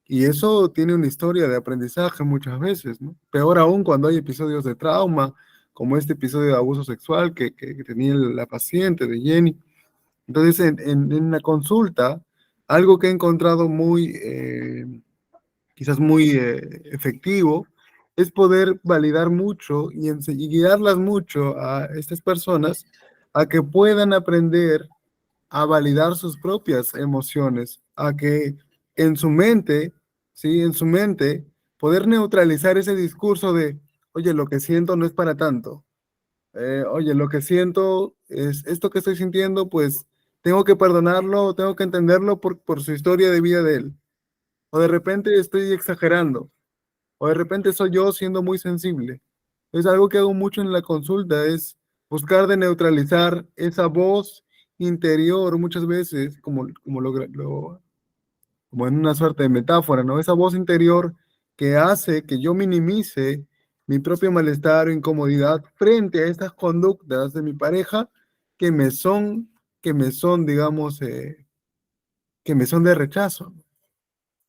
Y eso tiene una historia de aprendizaje muchas veces, ¿no? Peor aún cuando hay episodios de trauma, como este episodio de abuso sexual que tenía la paciente de Jenny. Entonces, en la consulta, algo que he encontrado quizás muy efectivo, es poder validar mucho y guiarlas mucho a estas personas a que puedan aprender a validar sus propias emociones, a que en su mente, ¿sí? En su mente, poder neutralizar ese discurso de, oye, lo que siento no es para tanto. Oye, lo que siento es esto que estoy sintiendo, pues tengo que perdonarlo, tengo que entenderlo por su historia de vida de él. O de repente estoy exagerando, o de repente soy yo siendo muy sensible. Es algo que hago mucho en la consulta, es buscar de neutralizar esa voz interior muchas veces, como en una suerte de metáfora, ¿no? Esa voz interior que hace que yo minimice mi propio malestar o incomodidad frente a estas conductas de mi pareja que me son, digamos, que me son de rechazo.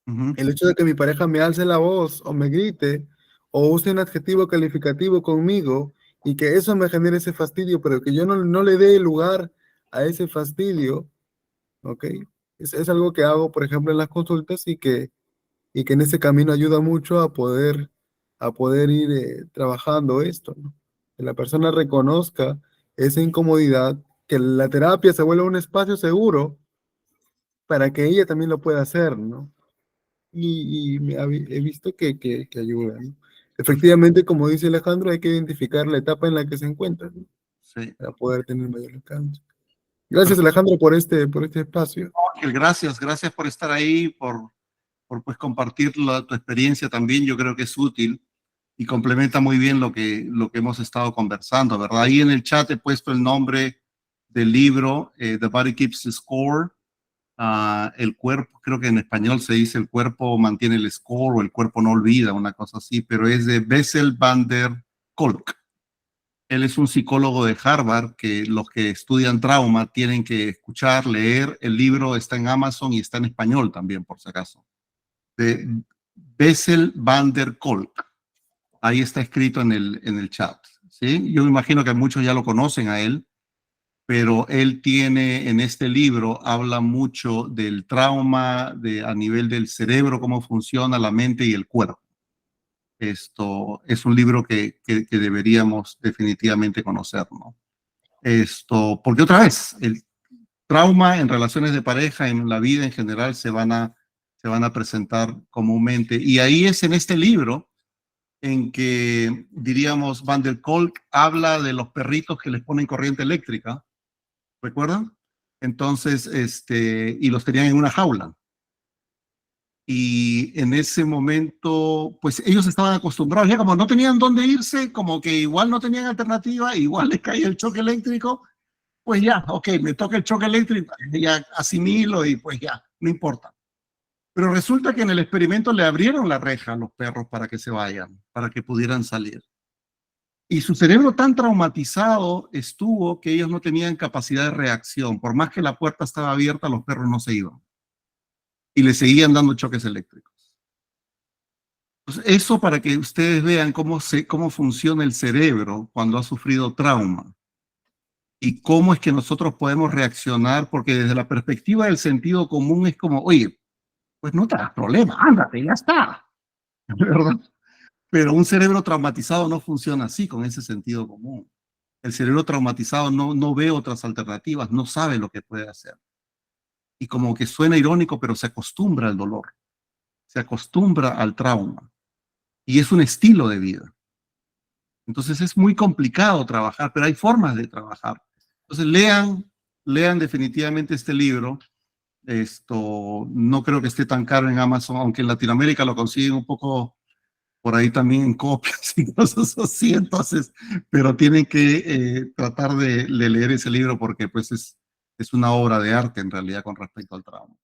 Ujú. El hecho de que mi pareja me alce la voz o me grite o use un adjetivo calificativo conmigo y que eso me genere ese fastidio, pero que yo no le dé lugar a ese fastidio, ¿ok? Es algo que hago, por ejemplo, en las consultas y que en ese camino ayuda mucho a poder ir trabajando esto, ¿no? Que la persona reconozca esa incomodidad, que la terapia se vuelva un espacio seguro para que ella también lo pueda hacer, ¿no? He visto que ayuda, ¿no? Efectivamente, como dice Alejandro, hay que identificar la etapa en la que se encuentra, ¿no? Sí. Para poder tener mayor alcance. Gracias, Alejandro, por este espacio. Ángel, gracias por estar ahí, por pues compartir tu experiencia también. Yo creo que es útil y complementa muy bien lo que hemos estado conversando, ¿verdad? Ahí en el chat he puesto el nombre del libro, The Body Keeps the Score. El cuerpo, creo que en español se dice el cuerpo mantiene el score o el cuerpo no olvida, una cosa así, pero es de Bessel van der Kolk. Él es un psicólogo de Harvard que los que estudian trauma tienen que escuchar, leer. El libro está en Amazon y está en español también, por si acaso. De Bessel van der Kolk. Ahí está escrito en el chat. ¿Sí? Yo me imagino que muchos ya lo conocen a él, pero él tiene en este libro, habla mucho del trauma a nivel del cerebro, cómo funciona la mente y el cuerpo. Esto es un libro que deberíamos definitivamente conocer, ¿no? Porque otra vez, el trauma en relaciones de pareja, en la vida en general, se van a presentar comúnmente. Y ahí es en este libro en que, diríamos, Van der Kolk habla de los perritos que les ponen corriente eléctrica, ¿recuerdan? Entonces, y los tenían en una jaula. Y en ese momento, pues ellos estaban acostumbrados, ya como no tenían dónde irse, como que igual no tenían alternativa, igual les caía el choque eléctrico, pues ya, ok, me toca el choque eléctrico, ya asimilo y pues ya, no importa. Pero resulta que en el experimento le abrieron la reja a los perros para que se vayan, para que pudieran salir. Y su cerebro tan traumatizado estuvo que ellos no tenían capacidad de reacción. Por más que la puerta estaba abierta, los perros no se iban. Y le seguían dando choques eléctricos. Entonces, eso para que ustedes vean cómo funciona el cerebro cuando ha sufrido trauma. Y cómo es que nosotros podemos reaccionar, porque desde la perspectiva del sentido común es como, oye, pues no te das problema, ándate, ya está. ¿Verdad? Pero un cerebro traumatizado no funciona así, con ese sentido común. El cerebro traumatizado no ve otras alternativas, no sabe lo que puede hacer. Y como que suena irónico, pero se acostumbra al dolor, se acostumbra al trauma. Y es un estilo de vida. Entonces es muy complicado trabajar, pero hay formas de trabajar. Entonces lean definitivamente este libro. No creo que esté tan caro en Amazon, aunque en Latinoamérica lo consiguen un poco por ahí también en copias y cosas así, entonces, pero tienen que tratar de leer ese libro porque pues es una obra de arte en realidad con respecto al trauma.